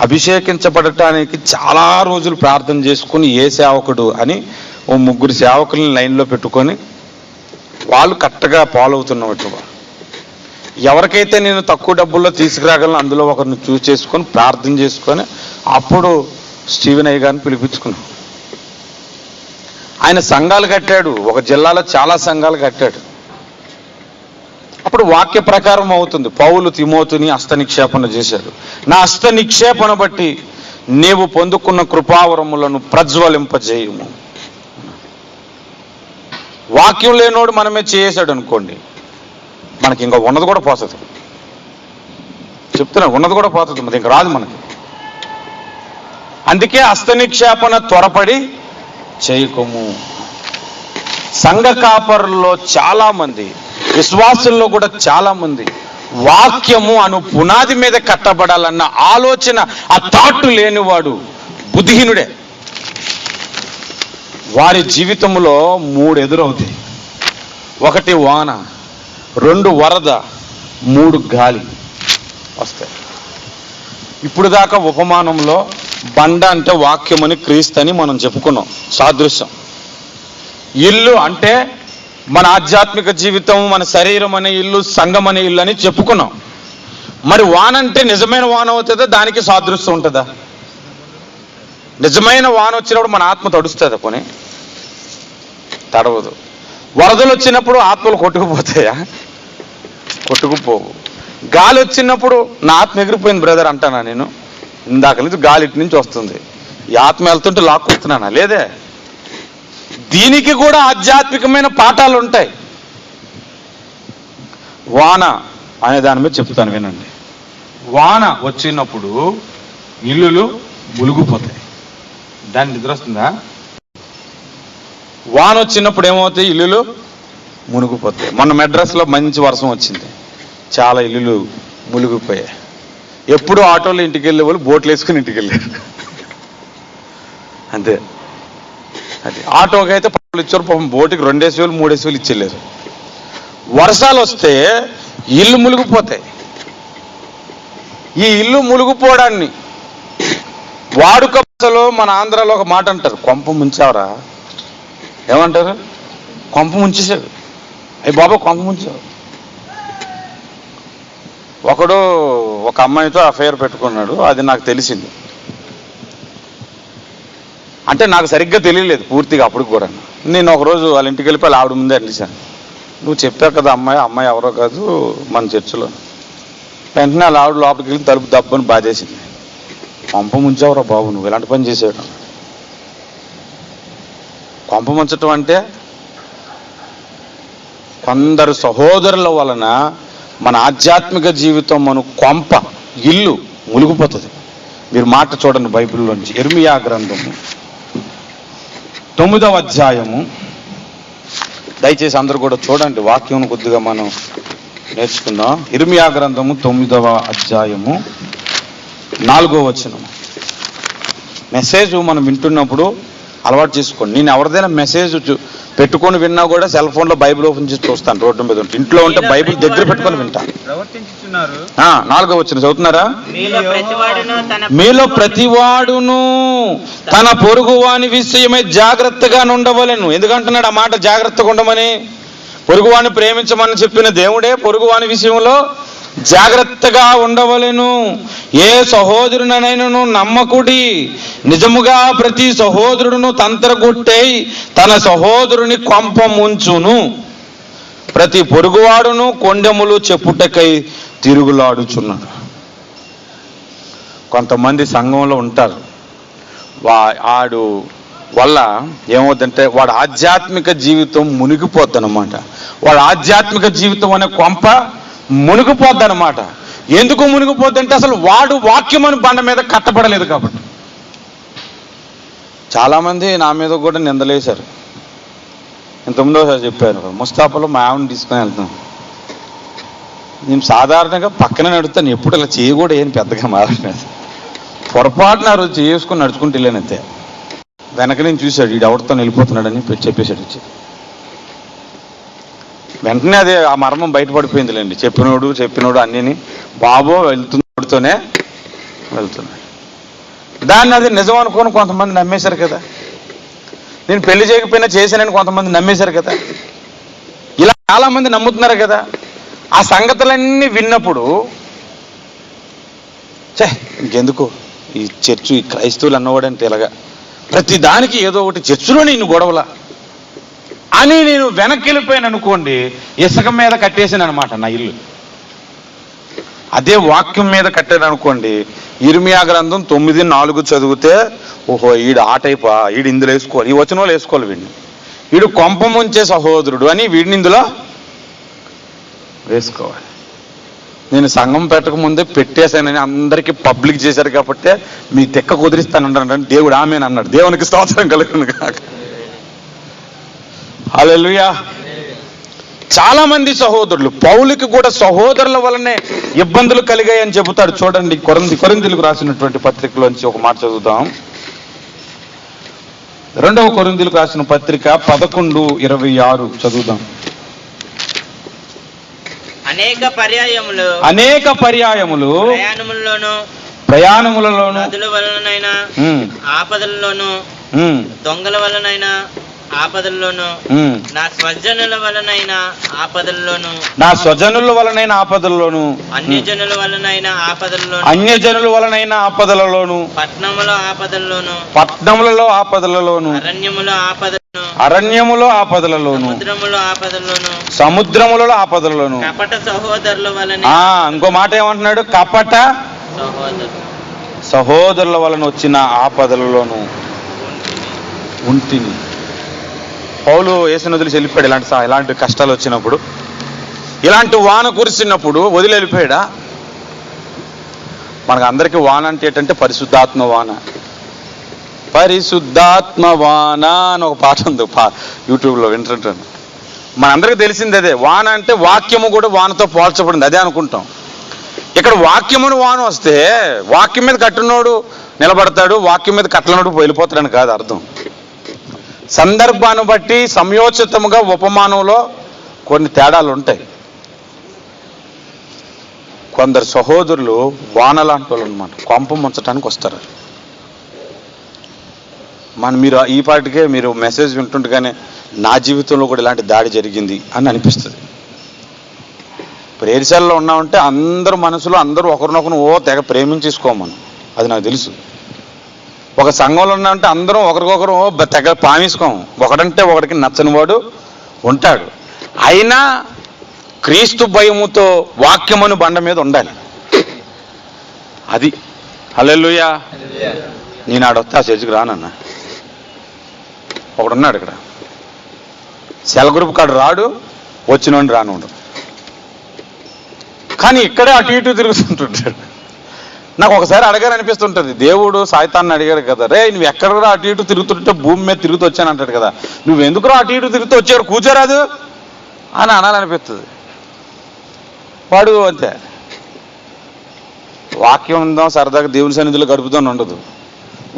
అభిషేకించబడటానికి చాలా రోజులు ప్రార్థన చేసుకుని ఏ సేవకుడు అని ఓ 3 సేవకులను లైన్లో పెట్టుకొని వాళ్ళు కరెక్ట్గా ఫాలో అవుతున్నట్టు. ఎవరికైతే నేను తక్కువ డబ్బుల్లో తీసుకురాగలను అందులో ఒకరిని చూస్ చేసుకొని ప్రార్థన చేసుకొని అప్పుడు స్టీవెన్ అయ్య గారిని పిలిపించుకున్నాను. ఆయన సంఘాలు కట్టాడు, ఒక జిల్లాలో చాలా సంఘాలు కట్టాడు. అప్పుడు వాక్య ప్రకారం అవుతుంది. పౌలు తిమోతిని హస్త నిక్షేపణ చేశాడు. నా హస్త నిక్షేపణ బట్టి నీవు పొందుకున్న కృపావరములను ప్రజ్వలింపజేయము. వాక్యం లేనోడు మనమే చేసాడు అనుకోండి, మనకి ఇంకా ఉన్నది కూడా పోతుంది. చెప్తున్నా, ఉన్నది కూడా పోతుంది, మరి ఇంక రాదు మనకి. అందుకే హస్త నిక్షేపణ త్వరపడి చేయకము. సంఘ కాపరుల్లో చాలా మంది, విశ్వాసుల్లో కూడా చాలా మంది వాక్యము అను పునాది మీద కట్టబడాలన్న ఆలోచన, ఆ థాట్ లేనివాడు బుద్ధిహీనుడే. వారి జీవితంలో 3 ఎదురవుతాయి. 1 వాన, 2 వరద, 3 గాలి వస్తాయి. ఇప్పుడు దాకా ఉపమానంలో బండ అంటే వాక్యమని, క్రీస్తని మనం చెప్పుకున్నాం, సాదృశ్యం. ఇల్లు అంటే మన ఆధ్యాత్మిక జీవితం, మన శరీరం అనే ఇల్లు, సంఘం అనే ఇల్లు అని చెప్పుకున్నాం. మరి వాన అంటే నిజమైన వాన అవుతుందా, దానికి సాదృశ్యం ఉంటుందా? నిజమైన వాన వచ్చినప్పుడు మన ఆత్మ తడుస్తుందా? పోనీ తడవదు. వరదలు వచ్చినప్పుడు ఆత్మలు కొట్టుకుపోతాయా? కొట్టుకుపోవు. గాలి వచ్చినప్పుడు నా ఆత్మ ఎగిరిపోయింది బ్రదర్ అంటానా నేను? ఇందాక నుంచి గాలి ఇటు నుంచి వస్తుంది, ఈ ఆత్మ వెళ్తుంటే లాక్కొస్తున్నానా? లేదే. దీనికి కూడా ఆధ్యాత్మికమైన పాఠాలు ఉంటాయి. వాన అనే దాని మీద చెప్తాను వినండి. వాన వచ్చినప్పుడు ఇల్లులు మునిగిపోతాయి. దాని నిద్ర వస్తుందా? వాన వచ్చినప్పుడు ఏమవుతాయి? ఇల్లులు మునిగిపోతాయి. మొన్న మెడ్రాస్లో మంచి వర్షం వచ్చింది, చాలా ఇల్లులు మునిగిపోయాయి. ఎప్పుడు ఆటోలో ఇంటికి వెళ్ళే వాళ్ళు బోట్లు వేసుకుని ఇంటికి వెళ్ళారు. అంతే. అది ఆటోకి అయితే పనులు ఇచ్చారు, పాపం బోటుకి 2 వేలు 3 వేలు ఇచ్చేళ్ళారు. వర్షాలు వస్తే ఇల్లు మునిగిపోతాయి. ఈ ఇల్లు మునిగిపోవడాన్ని వాడుక భాషలో మన ఆంధ్రాలో ఒక మాట అంటారు, కొంప ముంచావరా. ఏమంటారు? కొంప ముంచేశాడు. అయ్యి బాబా కొంప ముంచావు. ఒకడు ఒక అమ్మాయితో అఫైర్ పెట్టుకున్నాడు, అది నాకు తెలిసింది. అంటే నాకు సరిగ్గా తెలియలేదు పూర్తిగా అప్పుడు కూడా. నేను ఒకరోజు వాళ్ళ ఇంటికి వెళ్ళిపోయి ఆవిడ ముందే అనిసాను, నువ్వు చెప్పావు కదా అమ్మాయి ఎవరో కాదు మన చర్చిలో. వెంటనే వాళ్ళ ఆవిడ లోపలికి వెళ్ళి తలుపు దబ్బని బాధేసింది. కొంప ముంచావురా బాబు, నువ్వు ఇలాంటి పని చేసాడు. కొంప ముంచటం అంటే కొందరు సహోదరుల వలన మన ఆధ్యాత్మిక జీవితం, మన కొంప ఇల్లు మునిగిపోతుంది. మీరు మాట చూడండి బైబిల్లోంచి, ఇర్మియా గ్రంథము 9వ అధ్యాయము. దయచేసి అందరూ కూడా చూడండి, వాక్యం కొద్దిగా మనం నేర్చుకుందాం. ఇర్మియా గ్రంథము 9వ అధ్యాయము 4వ వచనం. మెసేజ్ మనం వింటున్నప్పుడు అలవాటు చేసుకోండి. నేను ఎవరిదైనా మెసేజ్ పెట్టుకొని విన్నా కూడా సెల్ ఫోన్లో బైబిల్ ఓపెన్ చేసి చూస్తాను. రోడ్డు మీద ఉంటే, ఇంట్లో ఉంటే బైబిల్ దగ్గర పెట్టుకొని వింటాను. 4వ వచనం చదువుతున్నారా? మీలో ప్రతివాడును తన పొరుగువాని విషయమై జాగ్రత్తగా ఉండవలెను. ఎందుకంటున్నాడు ఆ మాట జాగ్రత్తగా ఉండమని? పొరుగువాని ప్రేమించమని చెప్పిన దేవుడే పొరుగువాని విషయంలో జాగ్రత్తగా ఉండవలెను. ఏ సహోదరునైనను నమ్మకుడి, నిజముగా ప్రతి సహోదరుడును తంత్రగుట్టై తన సహోదరుని కొంప ముంచును. ప్రతి పొరుగువాడును కొండెములు చెప్పుటకై తిరుగులాడుచున్నాడు. కొంతమంది సంఘంలో ఉంటారు, వాడు వల్ల ఏమవుతుందంటే వాడు ఆధ్యాత్మిక జీవితం మునిగిపోద్ది అన్నమాట. వాడు ఆధ్యాత్మిక జీవితం అనే కొంప మునిగిపోద్ది అన్నమాట. ఎందుకు మునిగిపోద్దంటే అసలు వాడు వాక్యం అని బండ మీద కట్టబడలేదు కాబట్టి. చాలామంది నా మీద కూడా నిందలేశారు. ఇంతకుముందు చెప్పారు, ముస్తాఫాలో మా ఆవిడని తీసుకొని వెళ్తాను. నేను సాధారణంగా పక్కన నడుస్తాను, ఎప్పుడు ఇలా చేయకూడదు ఏం పెద్దగా మారలేదు. పొరపాటున ఆ రోజు చేసుకుని నడుచుకుంటూ వెళ్ళానంతే. వెనక నేను చూశాడు, వీడు ఎవరితో వెళ్ళిపోతున్నాడని చెప్పేశాడు వచ్చి. వెంటనే అదే ఆ మర్మం బయటపడిపోయిందిలేండి. చెప్పినోడు అన్నీ బాబో వెళ్తున్నోడితోనే వెళ్తున్నాడు. దాన్ని అది నిజం అనుకోని కొంతమంది నమ్మేశారు కదా. నేను పెళ్లి చేయకపోయినా చేశానని కొంతమంది నమ్మేశారు కదా. ఇలా చాలామంది నమ్ముతున్నారు కదా. ఆ సంగతులన్నీ విన్నప్పుడు ఇంకెందుకు ఈ చర్చు, ఈ క్రైస్తవులు అన్నవాడంటే ఇలాగా ప్రతి దానికి ఏదో ఒకటి చర్చిలో నేను గొడవల అని నేను వెనక్కి వెళ్ళిపోయాను అనుకోండి, ఇసుక మీద కట్టేసాను అనమాట నా ఇల్లు. అదే వాక్యం మీద కట్టాను అనుకోండి, ఇర్మియా గ్రంథం 9:4 చదివితే ఓహో ఈడు ఆ టైపా, ఈడు ఇందులో వేసుకోవాలి, ఈ వచనంలో వేసుకోవాలి వీడిని, వీడు కొంప ముంచే సహోదరుడు అని వీడిని ఇందులో వేసుకోవాలి. నేను సంఘం పెట్టక ముందే పెట్టేశానని అందరికీ పబ్లిక్ చేశారు కాబట్టి మీ తెక్క కుదిరిస్తానంటాను. దేవుడు ఆమెను అన్నాడు. దేవునికి స్తోత్రం కలుగును కాక. హల్లెలూయా. చాలా మంది సహోదరులు, పౌలుకి కూడా సహోదరుల వలనే ఇబ్బందులు కలిగాయని చెబుతాడు. చూడండి, కొరింథీయులకు రాసినటువంటి పత్రికలోంచి ఒక మాట చదువుతాం. 2వ కొరింథీయులకు రాసిన పత్రిక 11:26 చదువుదాం. అనేక పర్యాయములు ప్రయాణములలోను నదుల వలనైనా ఆపదలలోను దొంగల వలనైనా ఆపదల్లోను నా స్వజనుల వలనైన ఆపదల్లోను అన్యజనుల వలనైన ఆపదలలోను పట్టణములలో ఆపదలలోను అరణ్యములో ఆపద అరణ్యములో ఆపదలలోను, సముద్రములో ఆపదల్లోను, సముద్రములలో ఆపదలలోను. కపట సహోదరుల వలన ఇంకో మాట ఏమంటున్నాడు? కపట సహోదరుల వలన వచ్చిన ఆపదలలోను ఉంటిని. పౌలు యేసుని వదిలి వెళ్ళిపోయాడు. ఇలాంటి కష్టాలు వచ్చినప్పుడు, ఇలాంటి వాన కురిసినప్పుడు వదిలి వెళ్ళిపోయాడా? మనకు అందరికీ వాన అంటే ఏంటంటే పరిశుద్ధాత్మ వాన. పరిశుద్ధాత్మ వాన అని ఒక పాట ఉంది, యూట్యూబ్లో వింటుంటాను. మనందరికీ తెలిసింది అదే. వాన అంటే వాక్యము కూడా వానతో పోల్చబడింది, అదే అనుకుంటాం. ఇక్కడ వాక్యమును వాన వస్తే వాక్యం మీద కట్టునోడు నిలబడతాడు, వాక్యం మీద కట్టనోడు వెళ్ళిపోతాడని కాదు అర్థం. సందర్భాన్ని బట్టి సంయోచితముగా ఉపమానంలో కొన్ని తేడాలు ఉంటాయి. కొందరు సహోదరులు వాన లాంటి వాళ్ళు అనమాట, కొంప ముంచడానికి వస్తారు. మీరు ఈ పాటికే మీరు మెసేజ్ వింటుండగానే నా జీవితంలో కూడా ఇలాంటి దాడి జరిగింది అని అనిపిస్తుంది. ప్రేరిశాలలో ఉన్నామంటే అందరూ మనసులో అందరూ ఒకరినొకరు తెగ ప్రేమించేసుకోమను, అది నాకు తెలుసు. ఒక సంఘంలో ఉన్నామంటే అందరం ఒకరికొకరు తెగ పామేసుకోము. ఒకడంటే ఒకడికి నచ్చని వాడు ఉంటాడు. అయినా క్రీస్తు భయముతో వాక్యమును బండ మీద ఉండాలి. అది హల్లెలూయా. నేను ఆడొస్తే ఆ చర్చికి రానన్నా. ఒకడున్నాడు ఇక్కడ, సెల్ గ్రూప్ కాడు రాడు, వచ్చినోండి రానుండు, కానీ ఇక్కడే అటు ఇటు తిరుగుతుంటుంటాడు. నాకు ఒకసారి అడగాలనిపిస్తుంటుంది, దేవుడు సాయితాన్ని అడిగాడు కదా, రే నువ్వు ఎక్కడ అటు ఇటు తిరుగుతుంటే భూమి మీద తిరుగుతూ వచ్చాను అంటాడు కదా, నువ్వెందుకురా అటు ఇటు తిరుగుతూ వచ్చాడు, కూర్చోరాదు అని అనాలనిపిస్తుంది. వాడు అంతే, వాక్యం ఉందాం సరదాగా దేవుని సన్నిధిలో గడుపుదాం ఉండదు.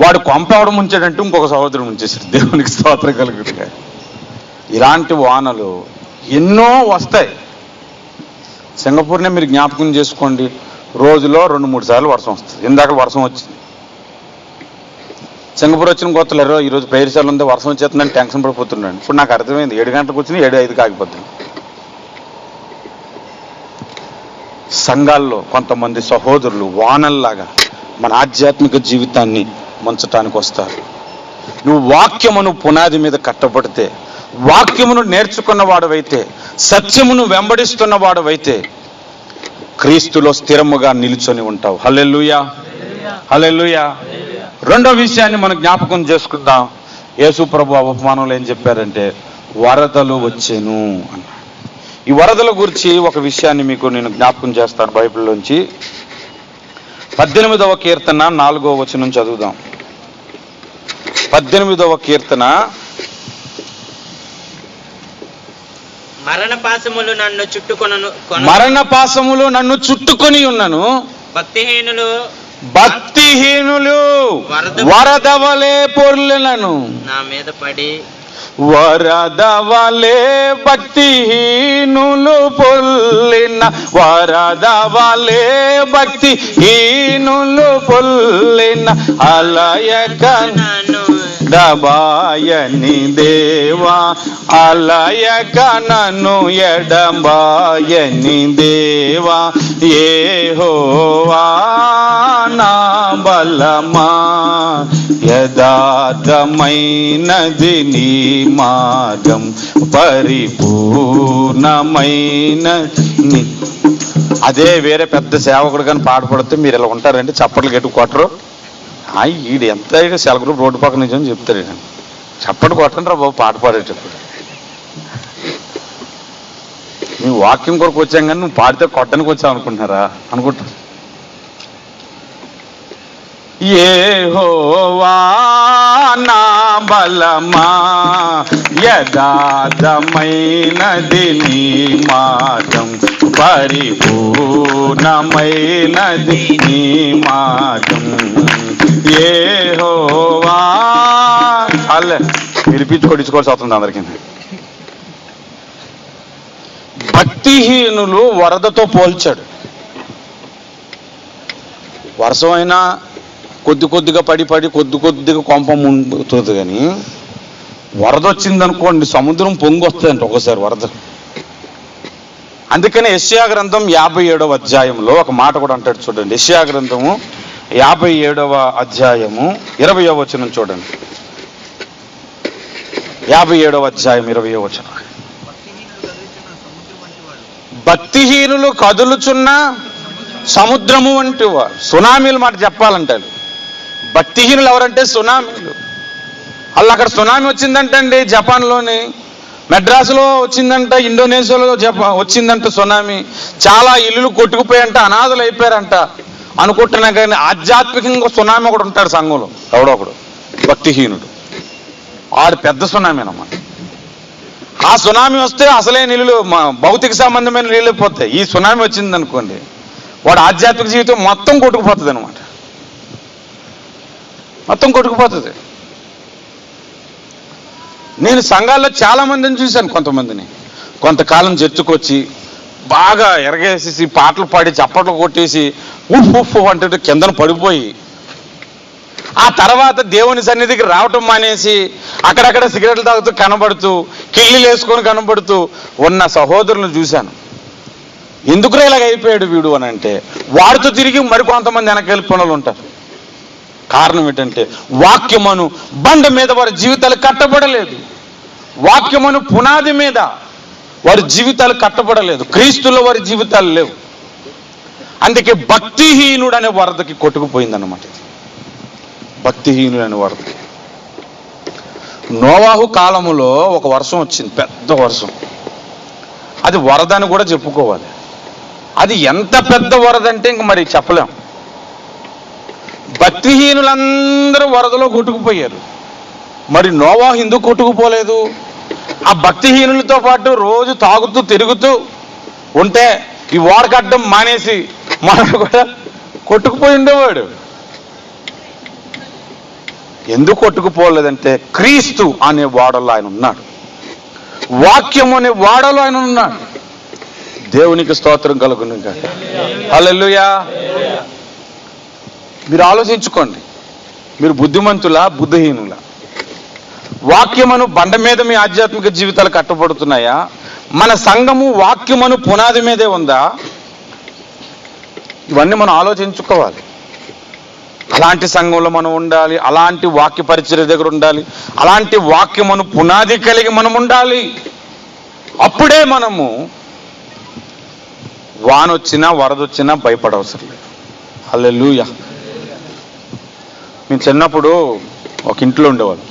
వాడు కొంపవడం ముంచాడంటే ఇంకొక సహోదరుడు ముంచేశాడు. దేవునికి స్తోత్రం కలుగుతుంది. ఇలాంటి వానలు ఎన్నో వస్తాయి. సింగపూర్నే మీరు జ్ఞాపకం చేసుకోండి, రోజులో 2-3 సార్లు వర్షం వస్తుంది. ఇందాక వర్షం వచ్చింది. సింగపూర్ వచ్చిన కొత్తలో ఈరోజు ప్రేయర్శాల ఉంది, వర్షం వచ్చేస్తుందని టెన్షన్ పడిపోతున్నాడు. ఇప్పుడు నాకు అర్థమైంది, 7 గంటలకు వచ్చింది, 7:05 ఆగిపోతుంది. సంఘాల్లో కొంతమంది సహోదరులు వానల్లాగా మన ఆధ్యాత్మిక జీవితాన్ని ముంచటానికి వస్తారు. నువ్వు వాక్యమును పునాది మీద కట్టబడితే, వాక్యమును నేర్చుకున్న వాడవైతే, సత్యమును వెంబడిస్తున్న వాడవైతే క్రీస్తులో స్థిరముగా నిలుచొని ఉంటావు. హల్లెలూయా, హల్లెలూయా. రెండో విషయాన్ని మనం జ్ఞాపకం చేసుకుందాం. యేసు ప్రభు ఉపమానంలో ఏం చెప్పారంటే వరదలు వచ్చెను అన్నాడు. ఈ వరదల గురించి ఒక విషయాన్ని మీకు నేను జ్ఞాపకం చేస్తాను. బైబిల్లోంచి 18వ కీర్తన 4వ వచనం చదువుదాం. 18వ కీర్తన. మరణ పాశములు నన్ను చుట్టుకొని ఉన్నను, భక్తిహీనులు వరద వలె పొర్లెనను నా మీద పడి. వరద వలె భక్తిహీనులు పొల్లిన, వరద వలె భక్తిహీనులు పొల్లిన, అలయక డబాయని దేవా, అలయక నన్ను ఎడబాయని దేవా, యెహోవా నా బలమా, యథార్థమైనది నీ మార్గం, పరిపూర్ణమైనది. అదే వేరే పెద్ద సేవకుడు కానీ పాడపడితే మీరు ఇలా ఉంటారండి, చప్పట్లు గట్టి కొట్టరు. ఈడు ఎంత సెల్ గ్రూప్ రోడ్డు పక్కన నుంచి అని చెప్తాడు. చప్పట్లు కొట్టండి రా బాబు పాట పాడేటప్పుడు. మీ వాక్యం కొరకు వచ్చాం కానీ నువ్వు పాడితే కొట్టడానికి వచ్చావు అనుకుంటున్నారా? అనుకుంటా. యెహోవా నా బలమా, యథార్థమైనది నీ మార్గం, పరిపూర్ణమైనది నీ మార్గం, యెహోవా. అల్లే వినిపించి కొట్టించుకోవాల్సి వస్తుంది అందరికీ. భక్తిహీనులు వరదతో పోల్చాడు. వర్షం అయినా కొద్ది కొద్దిగా పడి కొద్ది కొద్దిగా కొంప ముందుతుంది, కానీ వరద వచ్చిందనుకోండి సముద్రం పొంగి వస్తుందంట ఒకసారి వరద. అందుకని యెషయా గ్రంథం 57వ అధ్యాయంలో ఒక మాట కూడా అంటాడు చూడండి. యెషయా గ్రంథము 57వ అధ్యాయము 20వ వచనం చూడండి. 57వ అధ్యాయం 20వ వచనం. భక్తిహీనులు కదులుచున్న సముద్రము వంటి వారు. సునామీలు మాట చెప్పాలంటే భక్తిహీనులు ఎవరంటే సునామీలు. అలా అక్కడ సునామీ వచ్చిందంటండి, జపాన్లోని మెడ్రాసులో వచ్చిందంట, ఇండోనేషియాలో వచ్చిందంట సునామీ. చాలా ఇల్లులు కొట్టుకుపోయంట, అనాథలు అయిపోయారంట అనుకుంటున్నా. కానీ ఆధ్యాత్మికంగా సునామీ ఒకడు ఉంటాడు సంఘంలో, ఎవడో ఒకడు భక్తిహీనుడు. ఆడు పెద్ద సునామీ అన్నమాట. ఆ సునామీ వస్తే అసలే నీళ్ళు, భౌతిక సంబంధమైన నీళ్ళు పోతాయి. ఈ సునామీ వచ్చింది అనుకోండి, వాడు ఆధ్యాత్మిక జీవితం మొత్తం కొట్టుకుపోతుంది అనమాట, మొత్తం కొట్టుకుపోతుంది. నేను సంఘాల్లో చాలా మందిని చూశాను. కొంతమందిని కొంతకాలం చర్చకొచ్చి బాగా ఎరగేసేసి పాటలు పాడి చప్పట్లు కొట్టేసి ఉఫ్ ఉఫ్ అంటూ కిందన పడిపోయి, ఆ తర్వాత దేవుని సన్నిధికి రావటం మానేసి అక్కడక్కడ సిగరెట్లు తాగుతూ కనబడుతూ, కిళ్ళీలు వేసుకొని కనబడుతూ ఉన్న సహోదరులను చూశాను. ఎందుకు ఇలాగ అయిపోయాడు వీడు అని అంటే, వాడితో తిరిగి మరికొంతమంది వెనకెళ్ళిపోయిన వాళ్ళు ఉంటారు. కారణం ఏంటంటే వాక్యమును బండ మీద వారి జీవితాలు కట్టబడలేదు. వాక్యమును పునాది మీద వారి జీవితాలు కట్టబడలేదు. క్రీస్తులో వారి జీవితాలు లేవు. అందుకే భక్తిహీనుడు అనే వరదకి కొట్టుకుపోయిందన్నమాట. భక్తిహీనుడు అనే వరదకి. నోవాహు కాలములో ఒక వర్షం వచ్చింది, పెద్ద వర్షం. అది వరద అని కూడా చెప్పుకోవాలి. అది ఎంత పెద్ద వరద అంటే ఇంక మరి చెప్పలేం. భక్తిహీనులందరూ వరదలో కొట్టుకుపోయారు. మరి నోవాహు ఎందుకు కొట్టుకుపోలేదు? ఆ భక్తిహీనులతో పాటు రోజు తాగుతూ తిరుగుతూ ఉంటే ఈ ఓడకట్టడం మానేసి మనం కూడా కొట్టుకుపోయి ఉండేవాడు. ఎందుకు కొట్టుకుపోలేదంటే క్రీస్తు అనే వాడలో ఆయన ఉన్నాడు, వాక్యం అనే వాడలో ఆయన ఉన్నాడు. దేవునికి స్తోత్రం కలుగును గాక. హల్లెలూయా. మీరు ఆలోచించుకోండి, మీరు బుద్ధిమంతులా బుద్ధిహీనులా? వాక్యమును బండ మీద మీ ఆధ్యాత్మిక జీవితాలు కట్టబడుతున్నాయా? మన సంఘము వాక్యమును పునాది మీదే ఉందా? ఇవన్నీ మనం ఆలోచించుకోవాలి. అలాంటి సంఘంలో మనం ఉండాలి, అలాంటి వాక్య పరిచర్య దగ్గర ఉండాలి, అలాంటి వాక్యమును పునాది కలిగి మనం ఉండాలి. అప్పుడే మనము వానొచ్చినా వరదొచ్చినా భయపడవసరం లేదు. హల్లెలూయా. మేము చిన్నప్పుడు ఒక ఇంట్లో ఉండేవాళ్ళు.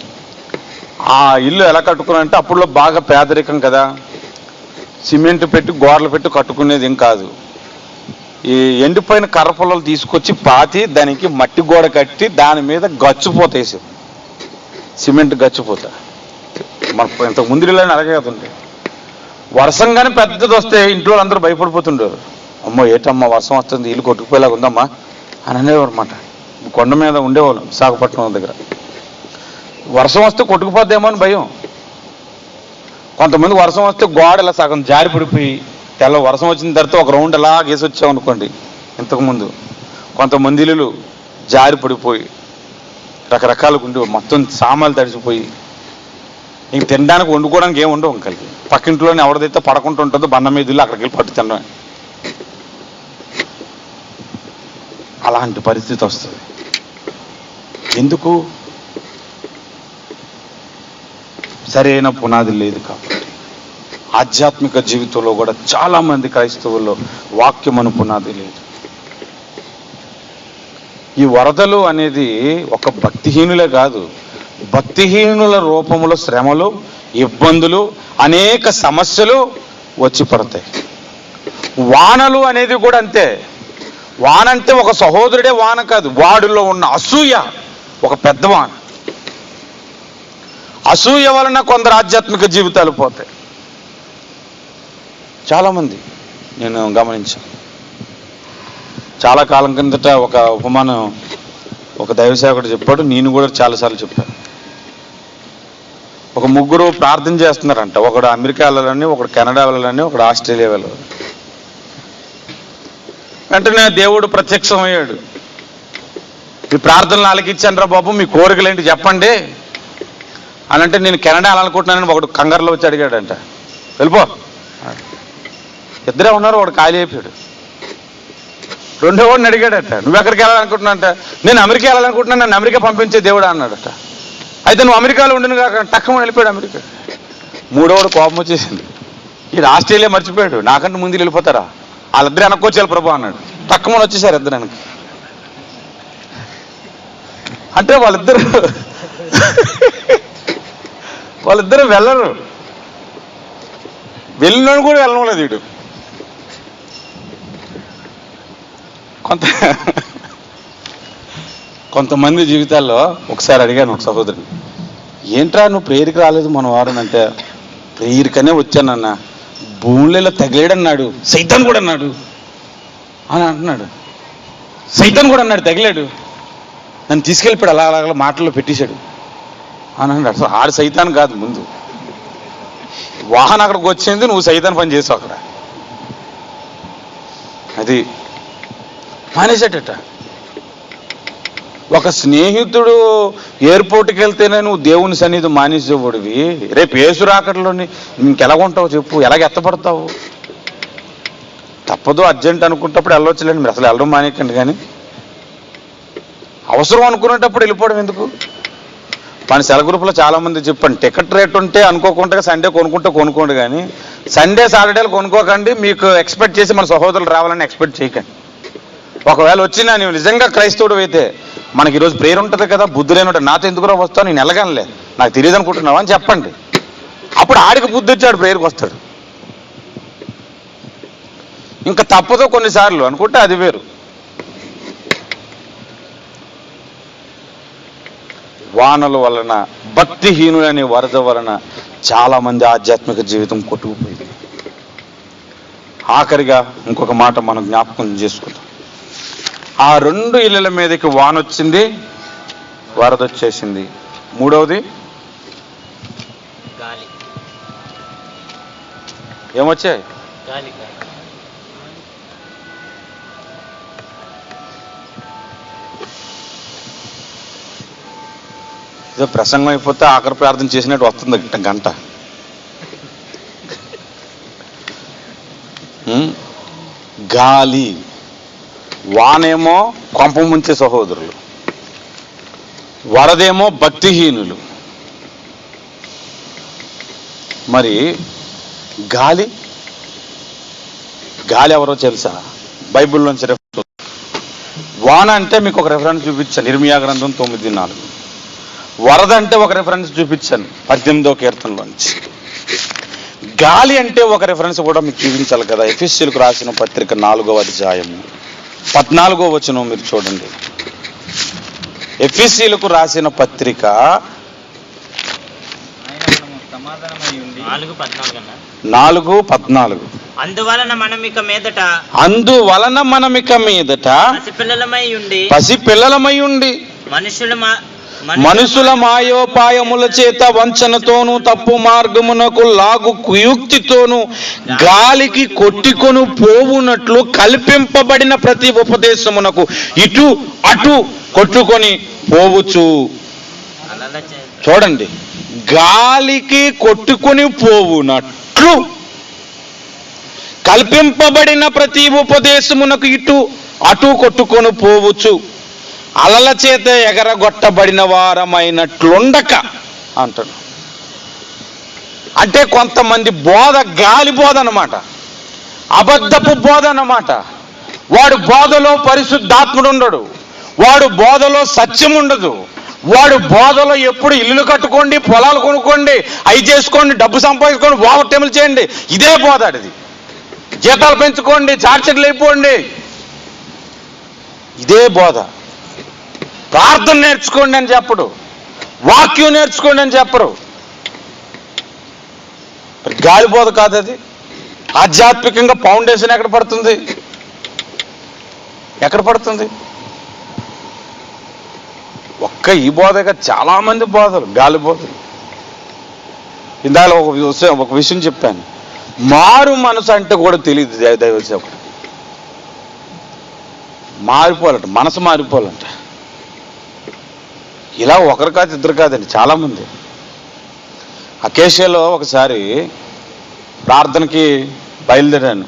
ఆ ఇల్లు ఎలా కట్టుకున్నారంటే అప్పుడులో బాగా పేదరికం కదా, సిమెంట్ పెట్టి గోడలు పెట్టి కట్టుకునేది ఏం కాదు. ఈ ఎండిపోయిన కర్ర పొలాలు తీసుకొచ్చి పాతి దానికి మట్టి గోడ కట్టి దాని మీద గచ్చిపోత వేసేది, సిమెంట్ గచ్చిపోత. మన ఇంతకు ముందు ఇల్లు అలాగే కదండి. వర్షంగానే పెద్దది వస్తే ఇంట్లో అందరూ భయపడిపోతుండేవారు. అమ్మో ఏటమ్మా వర్షం వస్తుంది, ఇల్లు కొట్టుకుపోయేలాగా ఉందమ్మా అని అనేవారు అన్నమాట. కొండ మీద ఉండేవాళ్ళు విశాఖపట్నం దగ్గర. వర్షం వస్తే కొట్టుకుపోద్దేమో అని భయం. కొంతమంది వర్షం వస్తే గోడ ఇలా సగం జారి పడిపోయి, తెల్ల వర్షం వచ్చిన తర్వాత ఒక రౌండ్ ఎలా గేసి వచ్చామనుకోండి, ఇంతకుముందు కొంతమంది ఇల్లులు జారి పడిపోయి రకరకాలుగా ఉండి మొత్తం సామాన్లు తడిచిపోయి ఇంక తినడానికి వండుకోవడానికి ఏమి ఉండవు. ఇంకలికి పక్కింట్లోనే ఎవరిదైతే పడకుండా ఉంటుందో బండ మీద ఇల్లు అక్కడికి వెళ్ళి పట్టు తినడమే. అలాంటి పరిస్థితి వస్తుంది. ఎందుకు? సరైన పునాది లేదు కాబట్టి. ఆధ్యాత్మిక జీవితంలో కూడా చాలా మంది క్రైస్తవుల్లో వాక్యమను పునాది లేదు. ఈ వరదలు అనేది ఒక భక్తిహీనులే కాదు, భక్తిహీనుల రూపంలో శ్రమలు, ఇబ్బందులు, అనేక సమస్యలు వచ్చి పడతాయి. వానలు అనేది కూడా అంతే. వాన అంటే ఒక సహోదరుడే వాన కాదు, వాడిలో ఉన్న అసూయ ఒక పెద్ద వాన. అసూయ వలన కొందరు ఆధ్యాత్మిక జీవితాలు పోతాయి. చాలామంది నేను గమనించాను. చాలా కాలం కిందట ఒక ఉపమానం ఒక దైవసేవకుడు చెప్పాడు, నేను కూడా చాలాసార్లు చెప్పాను. ఒక ముగ్గురు ప్రార్థన చేస్తున్నారంట. ఒకడు అమెరికా వెళ్ళాలని, ఒకడు కెనడా వెళ్ళాలని, ఒకడు ఆస్ట్రేలియా వెళ్ళాలని. వెంటనే దేవుడు ప్రత్యక్షమయ్యాడు. మీ ప్రార్థనలు ఆలకించాను రా బాబు, మీ కోరికలు ఏంటి చెప్పండి అని అంటే, నేను కెనడా వెళ్ళాలనుకుంటున్నానని ఒకడు కంగారులో వచ్చి అడిగాడంట. వెళ్ళిపో. ఇద్దరే ఉన్నారు, వాడు ఖాళీ అయిపోయాడు. రెండో వాడిని అడిగాడట, నువ్వు ఎక్కడికి వెళ్ళాలనుకుంటున్నా అంటే, నేను అమెరికా వెళ్ళాలనుకుంటున్నాను, నన్ను అమెరికా పంపించే దేవుడా అన్నాడట. అయితే నువ్వు అమెరికాలో ఉండను కాక టక్కమని వెళ్ళిపోయాడు అమెరికా. మూడోవాడు కోపం వచ్చేసింది, ఇది ఆస్ట్రేలియా మర్చిపోయాడు, నాకంటే ముందు వెళ్ళిపోతారా, వాళ్ళిద్దరు వెనక్కొచ్చేయాలి ప్రభు అన్నాడు. టక్కమని వచ్చేసారు ఇద్దరు వెనక్కి. అంటే వాళ్ళిద్దరు వెళ్ళరు, వెళ్ళినాడు కూడా వెళ్ళలేదు వీడు. కొంతమంది జీవితాల్లో ఒకసారి అడిగాను ఒక సహోదరుని, ఏంట్రా నువ్వు ప్రేయర్కి రాలేదు మన వారం అంటే, ప్రేయర్కనే వచ్చానన్న, భూమిలో తగిలేడన్నాడు, సైతాన్ కూడా అన్నాడు అని అంటున్నాడు. సైతాన్ కూడా అన్నాడు, తగిలాడు, నన్ను తీసుకెళ్ళిపోయాడు, అలా అలా మాటల్లో పెట్టేశాడు అని అన్నాడు. అసలు ఆడు సైతాన్ కాదు, ముందు వాహనం అక్కడికి వచ్చింది, నువ్వు సైతాన్ పని చేసావు అక్కడ. అది మానేసేటట. ఒక స్నేహితుడు ఎయిర్పోర్ట్కి వెళ్తేనే నువ్వు దేవుని సన్నిధి మానేసేవాడివి, రేపు యేసు రాకట్లోని ఇంకెలాగుంటావు చెప్పు, ఎలాగ ఎత్తపడతావు? తప్పదు, అర్జెంట్ అనుకుంటప్పుడు వెళ్ళొచ్చులేండి, మీరు అసలు వెళ్ళడం మానేకండి. కానీ అవసరం అనుకునేటప్పుడు వెళ్ళిపోవడం ఎందుకు? మన సెల గ్రూప్లో చాలామంది చెప్పండి, టికెట్ రేట్ ఉంటే అనుకోకుండా సండే కొనుక్కోండి, కానీ సండే సాటర్డేలు కొనుక్కోకండి. మీకు ఎక్స్పెక్ట్ చేసి మన సహోదరులు రావాలని ఎక్స్పెక్ట్ చేయకండి. ఒకవేళ వచ్చినా నీవు నిజంగా క్రైస్తవుడు అయితే, మనకి ఈరోజు ప్రేయర్ ఉంటుంది కదా, బుద్ధులేనుంటే నాతో ఎందుకురా వస్తావు, నేను వెళ్ళగానులే, నాకు తెలియదు అనుకుంటున్నావా అని చెప్పండి. అప్పుడు ఆడికి బుద్ధి వచ్చాడు, ప్రేయర్కి వస్తాడు. ఇంకా తప్పదో కొన్నిసార్లు అనుకుంటే అది వేరు. వానల వలన, భక్తిహీనులనే వరద వలన చాలామంది ఆధ్యాత్మిక జీవితం కొట్టుకుపోయింది. ఆఖరిగా ఇంకొక మాట మనం జ్ఞాపకం చేసుకుందాం. ఆ 2 ఇళ్ళ మీదకి వానొచ్చింది, వరద వచ్చేసింది. మూడవది గాలి. ఏమొచ్చాయి? గాలి. ఏదో ప్రసంగం అయిపోతే ఆఖరి ప్రార్థన చేసినట్టు వస్తుంది గంట. గాలి. వానేమో కొంప ముంచే సహోదరులు, వరదేమో భక్తిహీనులు. మరి గాలి ఎవరో తెలుసా? బైబిల్లోంచి రెఫరెన్స్. వాన అంటే మీకు ఒక రెఫరెన్స్ చూపించాను, ఇర్మియా గ్రంథం 9:4. వరద అంటే ఒక రెఫరెన్స్ చూపించాను 18వ కీర్తనలోంచి. గాలి అంటే ఒక రెఫరెన్స్ కూడా మీకు చూపించాలి కదా. ఎఫెసీయులకు రాసిన పత్రిక 4వ అధ్యాయము 14వ వచనం మీరు చూడండి. ఎఫెసీయులకు రాసిన పత్రిక 4:14. అందువలన మనం ఇక మీదట పసిపిల్లలమై ఉండి మనుషుల మాయోపాయముల చేత వంచనతోనూ తప్పు మార్గమునకు లాగు కుయుక్తితోనూ గాలికి కొట్టుకొని పోవునట్లు కల్పింపబడిన ప్రతి ఉపదేశమునకు ఇటు అటు కొట్టుకొని పోవచ్చు. చూడండి, గాలికి కొట్టుకొని పోవునట్లు కల్పింపబడిన ప్రతి ఉపదేశమునకు ఇటు అటు కొట్టుకొని పోవచ్చు, అలల చేత ఎగరగొట్టబడిన వారమైనట్లుండక అంటాడు. అంటే కొంతమంది బోధ గాలి బోధ అన్నమాట, అబద్ధపు బోధ అన్నమాట. వాడు బోధలో పరిశుద్ధాత్ముడు ఉండడు, వాడు బోధలో సత్యం ఉండదు, వాడు బోధలో ఎప్పుడు ఇల్లులు కట్టుకోండి, పొలాలు కొనుక్కోండి, అవి చేసుకోండి, డబ్బు సంపాదించుకోండి, ఓవర్ టైములు చేయండి, ఇదే బోధ. అది జీతాలు పెంచుకోండి, చార్జెట్లు అయిపోండి, ఇదే బోధ. ప్రార్థన నేర్చుకోండి అని చెప్పడు, వాక్యం నేర్చుకోండి అని చెప్పరు. గాలి బోధ కాదు అది. ఆధ్యాత్మికంగా ఫౌండేషన్ ఎక్కడ పడుతుంది? ఒక్క ఈ బోధగా చాలా మంది బోధలు గాలి బోధలు. ఇందాక ఒక విషయం చెప్పాను, మారు మనసు అంటే కూడా తెలియదు దైవ సేవకుడు. మారిపోవాలంట, మనసు మారిపోవాలంట. ఇలా ఒకరు కాదు, ఇద్దరు కాదండి, చాలామంది. అకేషియాలో ఒకసారి ప్రార్థనకి బయలుదేరాను.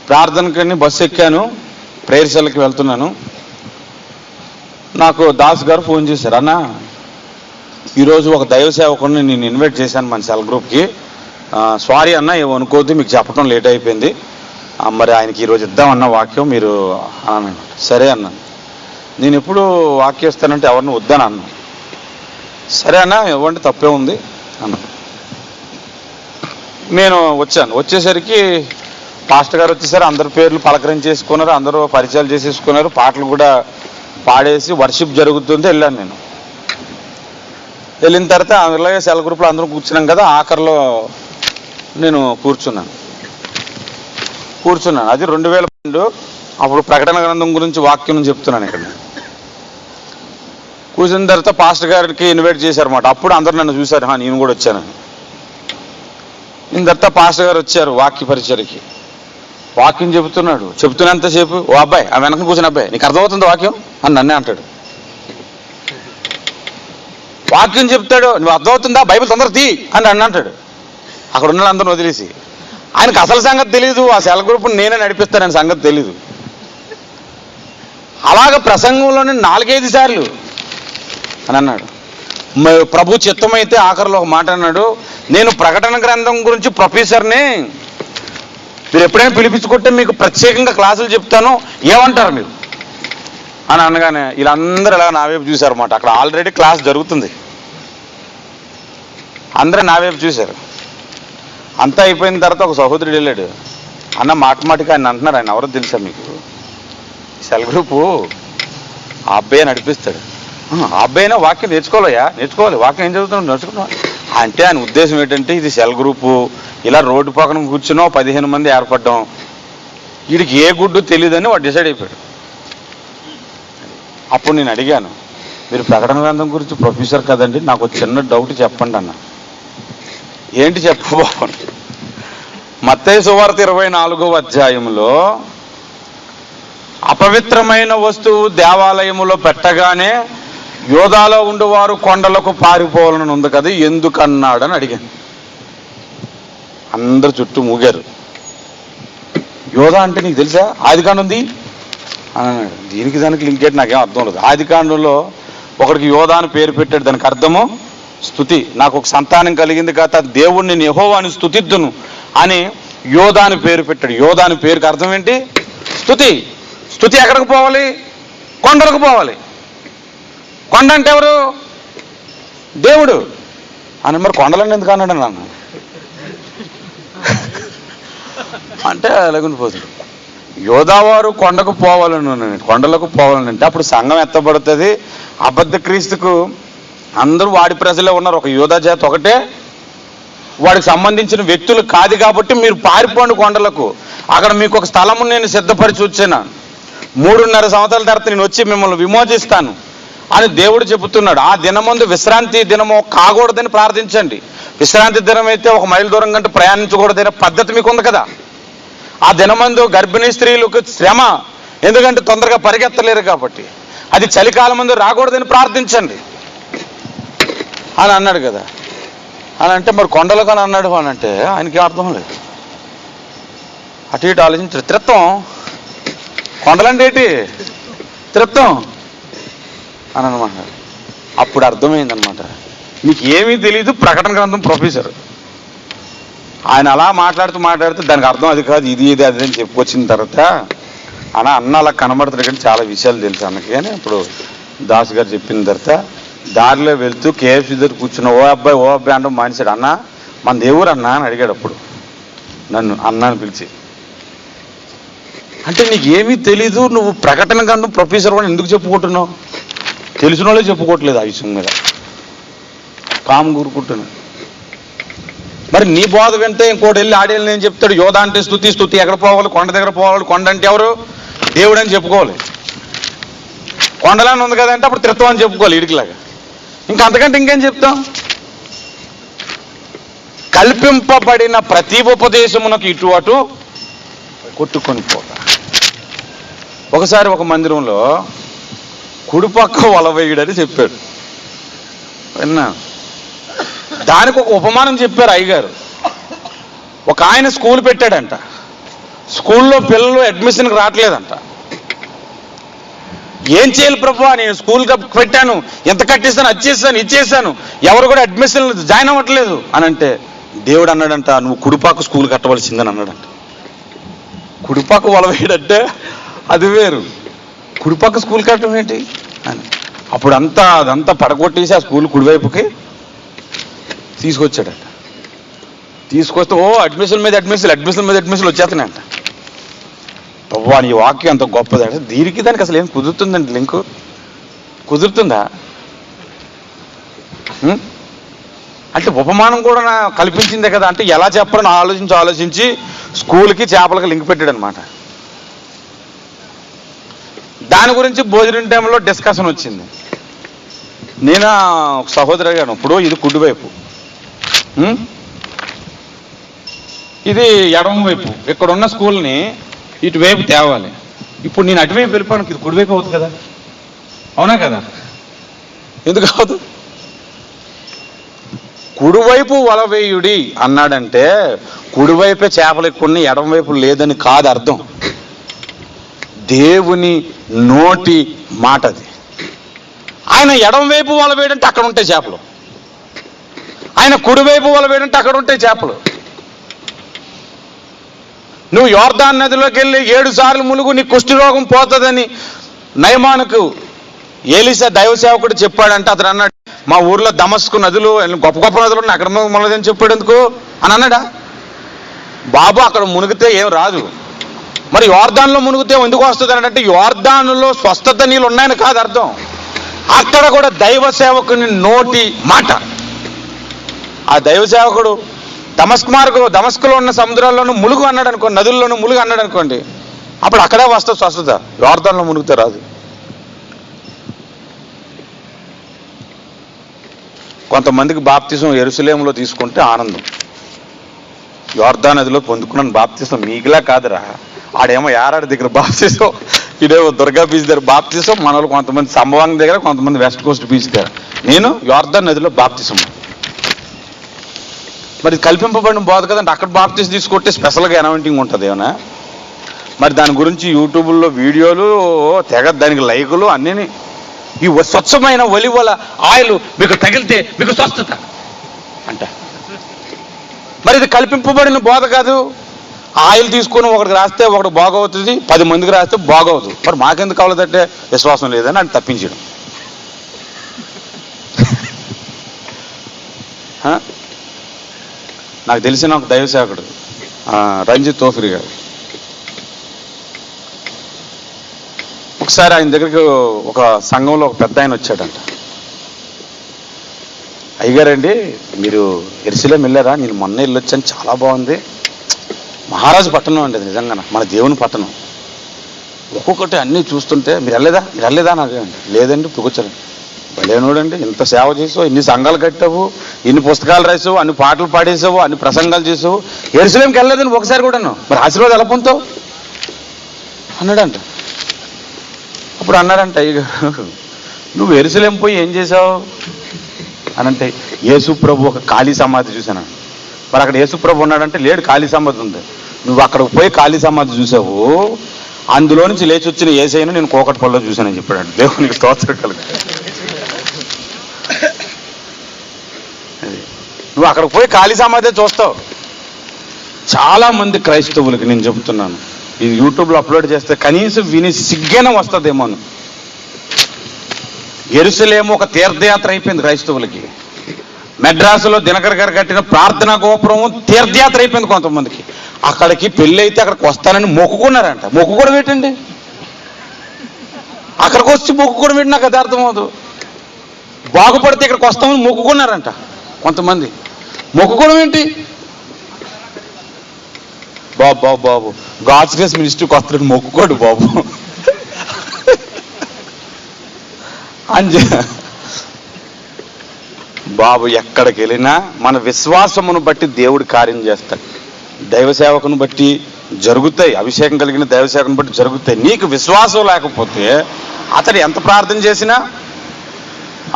ప్రార్థనకి బస్సు ఎక్కాను, ప్రేయర్ సెల్కి వెళ్తున్నాను. నాకు దాస్ గారు ఫోన్ చేశారు, అన్న ఈరోజు ఒక దైవ సేవకుడిని నేను ఇన్వైట్ చేశాను మన సెల్ గ్రూప్కి, సారీ అన్న ఏమనుకోవద్దు, మీకు చెప్పడం లేట్ అయిపోయింది, మరి ఆయనకి ఈరోజు ఇద్దామన్న వాక్యం మీరు అన్నాను. సరే అన్న, నేను ఎప్పుడు వాక్యం ఇస్తానంటే ఎవరిని వద్దని అన్నా. సరే అన్న ఇవ్వండి తప్పే ఉంది అన్న. నేను వచ్చాను. వచ్చేసరికి పాస్టర్ గారు వచ్చేసరి అందరి పేర్లు పలకరించేసుకున్నారు, అందరూ పరిచయాలు చేసేసుకున్నారు, పాటలు కూడా పాడేసి వర్షిప్ జరుగుతుంది. వెళ్ళాను. నేను వెళ్ళిన తర్వాత అలాగే సెల్ గ్రూప్లో అందరూ కూర్చున్నాం కదా, ఆఖరిలో నేను కూర్చున్నాను. అది 2012. అప్పుడు ప్రకటన గ్రంథం గురించి వాక్యం చెప్తున్నాను ఇక్కడ. కూర్చున్న తర్వాత పాస్టర్ గారికి ఇన్వైట్ చేశారన్నమాట. అప్పుడు అందరూ నన్ను చూశారు, నేను కూడా వచ్చానని. దీని తర్వాత పాస్టర్ గారు వచ్చారు వాక్య పరిచయకి. వాక్యం చెబుతున్నంతసేపు, ఓ అబ్బాయి ఆ వెనక కూర్చున్న అబ్బాయి నీకు అర్థమవుతుంది వాక్యం అని నన్నే అంటాడు. వాక్యం చెప్తాడు, నువ్వు అర్థమవుతుందా, బైబిల్ తొందర తీ అని నన్ను అంటాడు. అక్కడ ఉన్న అందరిని వదిలేసి. ఆయనకు అసలు సంగతి తెలీదు, ఆ సెల్ గ్రూప్ నేనే నడిపిస్తానని సంగతి తెలీదు. అలాగ ప్రసంగంలోనే 4-5 సార్లు అని అన్నాడు. ప్రభు చిత్తమైతే ఆఖరిలో ఒక మాట అన్నాడు, నేను ప్రకటన గ్రంథం గురించి ప్రొఫెసర్ని, మీరు ఎప్పుడైనా పిలిపించుకుంటే మీకు ప్రత్యేకంగా క్లాసులు చెప్తాను, ఏమంటారు మీరు అని అనగానే వీళ్ళందరూ ఇలా నా వైపు చూశారన్నమాట. అక్కడ ఆల్రెడీ క్లాస్ జరుగుతుంది, అందరూ నా వైపు చూశారు. అంతా అయిపోయిన తర్వాత ఒక సహోదరుడు వెళ్ళాడు, అన్న మాటికి ఆయన అంటున్నారు, ఆయన ఎవరో తెలుసా మీకు, సెల్ గ్రూపు ఆ అబ్బాయి నడిపిస్తాడు. ఆ అబ్బాయినా వాక్యం నేర్చుకోవాలి, వాక్యం ఏం చదువుతున్నాడు నేర్చుకున్నావు అంటే ఆయన ఉద్దేశం ఏంటంటే ఇది సెల్ గ్రూపు, ఇలా రోడ్డు పక్కన కూర్చున్నాం 15 మంది ఏర్పడ్డాం, వీడికి ఏ గుడ్డు తెలియదని వాడు డిసైడ్ అయిపోయాడు. అప్పుడు నేను అడిగాను, మీరు ప్రకటన గ్రంథం గురించి ప్రొఫెసర్ కదండి, నాకు ఒక చిన్న డౌట్ చెప్పండి అన్న. ఏంటి చెప్పబోను? మత్తయి సువార్త 24వ అధ్యాయంలో అపవిత్రమైన వస్తువు దేవాలయములో పెట్టగానే యోధాలో ఉండేవారు కొండలకు పారిపోవాలని ఉంది కదా, ఎందుకన్నాడని అడిగాను. అందరు చుట్టూ మూగారు. యోధా అంటే నీకు తెలుసా, ఆదికాండం ఉంది అని అన్నాడు. దీనికి దానికి లింక్ ఏంటి నాకేం అర్థం లేదు. ఆదికాండంలో ఒకడికి యోధా అని పేరు పెట్టాడు, దానికి అర్థము స్తుతి. నాకు ఒక సంతానం కలిగింది కదా, దేవుణ్ణి నేను యెహోవాని స్తుతిద్దును అని యోధా అని పేరు పెట్టాడు. యోధా అని పేరుకి అర్థం ఏంటి? స్తుతి. స్తుతి ఎక్కడికి పోవాలి? కొండలకు పోవాలి. కొండ అంటే ఎవరు? దేవుడు అని. మరి కొండలన్నీ ఎందుకు అన్నాడు నాన్న అంటే అలాగుండిపోతుంది. యోధావారు కొండకు పోవాలని, కొండలకు పోవాలని అంటే అప్పుడు సంఘం ఎత్తబడుతుంది. అబద్ధ క్రీస్తుకు అందరూ వాడి ప్రజలే ఉన్నారు, ఒక యోధా జాతి ఒకటే, వాడికి సంబంధించిన వ్యక్తులు కాదు కాబట్టి మీరు పారిపోండి కొండలకు, అక్కడ మీకు ఒక స్థలము నేను సిద్ధపరిచి వచ్చాను, 3.5 సంవత్సరాల తర్వాత నేను వచ్చి మిమ్మల్ని విమోచిస్తాను అని దేవుడు చెబుతున్నాడు. ఆ దినమందు విశ్రాంతి దినము కాకూడదని ప్రార్థించండి. విశ్రాంతి దినం అయితే 1 మైలు దూరం కంటే ప్రయాణించకూడదనే పద్ధతి మీకు ఉంది కదా. ఆ దినమందు గర్భిణీ స్త్రీలకు శ్రమ, ఎందుకంటే తొందరగా పరిగెత్తలేరు కాబట్టి. అది చలికాలం ముందు రాకూడదని ప్రార్థించండి అని అన్నాడు కదా. అని అంటే మరి కొండలకు అని అన్నాడు అని అంటే ఆయనకి అర్థం లేదు. అటు ఇటు ఆలోచించారు. త్రిత్వం, కొండలంటే ఏంటి? త్రిత్వం అని అనమాట. అప్పుడు అర్థమైందనమాట, మీకు ఏమీ తెలియదు, ప్రకటన గ్రంథం ప్రొఫెసర్. ఆయన అలా మాట్లాడుతూ దానికి అర్థం అది కాదు, ఇది అది అని చెప్పుకొచ్చిన తర్వాత అన్న అలా కనబడుతుంది కానీ చాలా విషయాలు తెలుసు అన్నకి. కానీ ఇప్పుడు దాస్ గారు చెప్పిన తర్వాత దారిలో వెళ్తూ కేఎఫ్సీ దగ్గర కూర్చున్న ఓ అబ్బాయి అంటే మానేశాడు. అన్న మన దేవుడు అన్నా అని అడిగాడు. అప్పుడు నన్ను అన్న అని పిలిచి, అంటే నీకు ఏమీ తెలీదు, నువ్వు ప్రకటన గ్రంథం ప్రొఫెసర్ కూడా ఎందుకు చెప్పుకుంటున్నావు? తెలిసిన వాళ్ళే చెప్పుకోవట్లేదు ఆ విషయం మీద, కాము కూరుకుంటున్నాను. మరి నీ బోధ వింటే ఇంకోటి వెళ్ళి ఆడేళ్ళు నేను చెప్తాడు, యోధా అంటే స్తుతి, స్తుతి ఎక్కడ పోవాలి? కొండ దగ్గర పోవాలి. కొండ అంటే ఎవరు? దేవుడు అని చెప్పుకోవాలి. కొండలాని ఉంది కదంటే అప్పుడు త్రిత్వం అని చెప్పుకోవాలి ఇడికిలాగా. ఇంకా అంతకంటే ఇంకేం చెప్తాం? కల్పింపబడిన ప్రతి ఉపదేశమునకు ఇటు అటు కొట్టుకొని పోతా. ఒకసారి ఒక మందిరంలో కుడిపక్క వలవేయుడని చెప్పాడు, విన్నా. దానికి ఒక ఉపమానం చెప్పారు అయ్యగారు. ఒక ఆయన స్కూల్ పెట్టాడంట, స్కూల్లో పిల్లలు అడ్మిషన్కి రావట్లేదంట. ఏం చేయాలి ప్రభువా, నేను స్కూల్ పెట్టాను, ఎంత కట్టిస్తాను, అది చేస్తాను, ఇది చేశాను, ఎవరు కూడా అడ్మిషన్ జాయిన్ అవ్వట్లేదు అని అంటే దేవుడు అన్నాడంట, నువ్వు కుడిపాకు స్కూల్ కట్టవలసిందని అన్నాడంట. కుడిపాకు వలవేయడంటే అది వేరు, కుడిపాకు స్కూల్ కట్టడం ఏంటి అని. అప్పుడు అదంతా పడగొట్టేసి ఆ స్కూల్ కుడివైపుకి తీసుకొచ్చాడంట. తీసుకొస్తే అడ్మిషన్ మీద అడ్మిషన్ వచ్చేస్తున్నాయంట. వాని వాక్యం అంత గొప్పదంటే దీనికి దానికి అసలు ఏం కుదురుతుందండి? లింకు కుదురుతుందా? అంటే ఉపమానం కూడా కల్పించిందే కదా. అంటే ఎలా చెప్పాలని ఆలోచించి స్కూల్కి చేపలకి లింక్ పెట్టాడు అనమాట. దాని గురించి భోజనం టైంలో డిస్కషన్ వచ్చింది. నేను ఒక సహోదరు అడిగాను, ఇప్పుడు ఇది కుడివైపు, ఇది ఎడమ వైపు, ఇక్కడ ఉన్న స్కూల్ని ఇటువైపు తేవాలి. ఇప్పుడు నేను అటువైపు వెళ్ళిపోయాను, ఇది కుడివైపు అవుతుంది కదా, అవునా కదా? ఎందుకు అవదు? కుడివైపు వలవేయుడి అన్నాడంటే కుడివైపే చేపలు ఎక్కువ, ఎడమవైపు లేదని కాదు అర్థం. దేవుని నోటి మాట అది. ఆయన ఎడమవైపు వలవేయడంటే అక్కడ ఉంటాయి చేపలు, ఆయన కుడివైపు వలవేయడంటే అక్కడ ఉంటాయి చేపలు. నువ్వు యోర్దాను నదిలోకి వెళ్ళి 7 సార్లు ములుగు, నీ కుష్ఠరోగం పోతుందని నయమానుకు ఏలీసా దైవ సేవకుడు చెప్పాడంటే అతను అన్నాడు, మా ఊర్లో దమస్కు నదులు, గొప్ప గొప్ప నదులు ఉన్నాయి, అక్కడ మొలదని చెప్పాడు ఎందుకు అని అన్నాడా? బాబు అక్కడ మునిగితే ఏం రాదు, మరి యోర్దానులో మునిగితే ఎందుకు వస్తుంది అంటే యోర్దానులో స్వస్థత నీళ్ళు ఉన్నాయని కాదు అర్థం. అక్కడ కూడా దైవ సేవకుని నోటి మాట. ఆ దైవ సేవకుడు దమస్కులో ఉన్న సముద్రాల్లోనూ ములుగు అన్నాడు అనుకోండి, నదుల్లోనూ ములుగు అన్నాడు అనుకోండి, అప్పుడు అక్కడే వస్తుంది స్వస్థత. యోర్దానులో మునిగితే రాదు. కొంతమందికి బాప్తిజం యెరూషలేములో తీసుకుంటే ఆనందం. యోర్దాను నదిలో పొందుకున్నాను బాప్తిజం, మీకులా కాదురా. ఆడేమో యారాడి దగ్గర బాప్తిజం, ఇదేమో దుర్గా బీచ్ దగ్గర బాప్తిజం, మన వాళ్ళు కొంతమంది సంభవాంగ దగ్గర, కొంతమంది వెస్ట్ కోస్ట్ బీచ్ దగ్గర. నేను యోర్దాను నదిలో బాప్తిజం. మరి కల్పింపబడిన బోధ కదంటే అక్కడ బాప్తిజం తీసుకుంటే స్పెషల్గా అనౌంటింగ్ ఉంటుంది ఏమన్నా. మరి దాని గురించి యూట్యూబ్లో వీడియోలు తెగ, దానికి లైకులు అన్నీ. ఈ స్వచ్ఛమైన ఒలివల ఆయిల్ మీకు తగిలితే మీకు స్వస్థత అంట. మరి ఇది కల్పింపబడిన బోధ కాదు. ఆయిల్ తీసుకొని ఒకటికి రాస్తే ఒకటి బాగవుతుంది, 10 మందికి రాస్తే బాగవుతుంది. మరి మాకెందుకు కావాలంటే విశ్వాసం లేదని అని తప్పించడం. నాకు తెలిసిన ఒక దైవ సేవకుడు రంజిత్ తోఫిరి గారు, ఒకసారి ఆయన దగ్గరికి ఒక సంఘంలో ఒక పెద్ద ఆయన వచ్చాడంట. అయ్యగారండి, మీరు యెరూషలేము వెళ్ళారా? నేను మొన్న వెళ్ళొచ్చాను, చాలా బాగుంది. మహారాజు పట్టణం అండి అది, నిజంగా మన దేవుని పట్టణం. ఒక్కొక్కటి అన్నీ చూస్తుంటే మీరు వెళ్ళలేదా నాకు? లేదండి, ఇప్పుడు కూర్చోండి. భలేనోడండి, ఇంత సేవ చేసావు, ఇన్ని సంఘాలు కట్టావు, ఇన్ని పుస్తకాలు రాసావు, అన్ని పాటలు పాడేసావు, అన్ని ప్రసంగాలు చేసావు, యెరూషలేముకి వెళ్ళలేదని ఒకసారి కూడాను, మరి ఆశీర్వాదం ఎలా పొందుతావు అన్నాడంట. అప్పుడు అన్నాడంట, అయ్యగారు నువ్వు యెరూషలేము పోయి ఏం చేసావు అని అంటే, యేసు ప్రభు ఒక ఖాళీ సమాధి చూశాను. మరి అక్కడ యేసు ప్రభు ఉన్నాడంటే లేడు, ఖాళీ సమాధి ఉంది. నువ్వు అక్కడికి పోయి ఖాళీ సమాధి చూసావు, అందులో నుంచి లేచి వచ్చిన యేసయ్యను నేను కోకట్పల్లిలో చూశానని చెప్పాడు. దేవునికి స్తోత్రం కలుగు. నువ్వు అక్కడికి పోయి ఖాళీ సమాధి చూస్తావు. చాలా మంది క్రైస్తవులకి నేను చెబుతున్నాను, ఇది యూట్యూబ్లో అప్లోడ్ చేస్తే కనీసం విని సిగ్గైనా వస్తుందేమో. యెరూషలేము ఒక తీర్థయాత్ర అయిపోయింది క్రైస్తవులకి. మెడ్రాసులో దినకర్ గారు కట్టిన ప్రార్థనా గోపురం తీర్థయాత్ర అయిపోయింది కొంతమందికి. అక్కడికి పెళ్ళి అయితే అక్కడికి వస్తానని మొక్కుకున్నారంట. మొక్కుకోవడం ఏంటండి? అక్కడికి వచ్చి మొక్కుకోవడం ఏంటి? నాకు అది అర్థమవుదు. బాగుపడితే ఇక్కడికి వస్తామని మొక్కుకున్నారంట కొంతమంది. మొక్కుకోవడం ఏంటి? బాబు గాడ్స్ గ్రేస్ మినిస్ట్రీకి వస్తాడు, మొక్కుకోడు బాబు అని. బాబు ఎక్కడికి వెళ్ళినా మన విశ్వాసమును బట్టి దేవుడు కార్యం చేస్తాడు. దైవ సేవకుని బట్టి జరుగుతాయి, అభిషేకం కలిగిన దైవ సేవకుని బట్టి జరుగుతాయి. నీకు విశ్వాసం లేకపోతే అతడు ఎంత ప్రార్థన చేసినా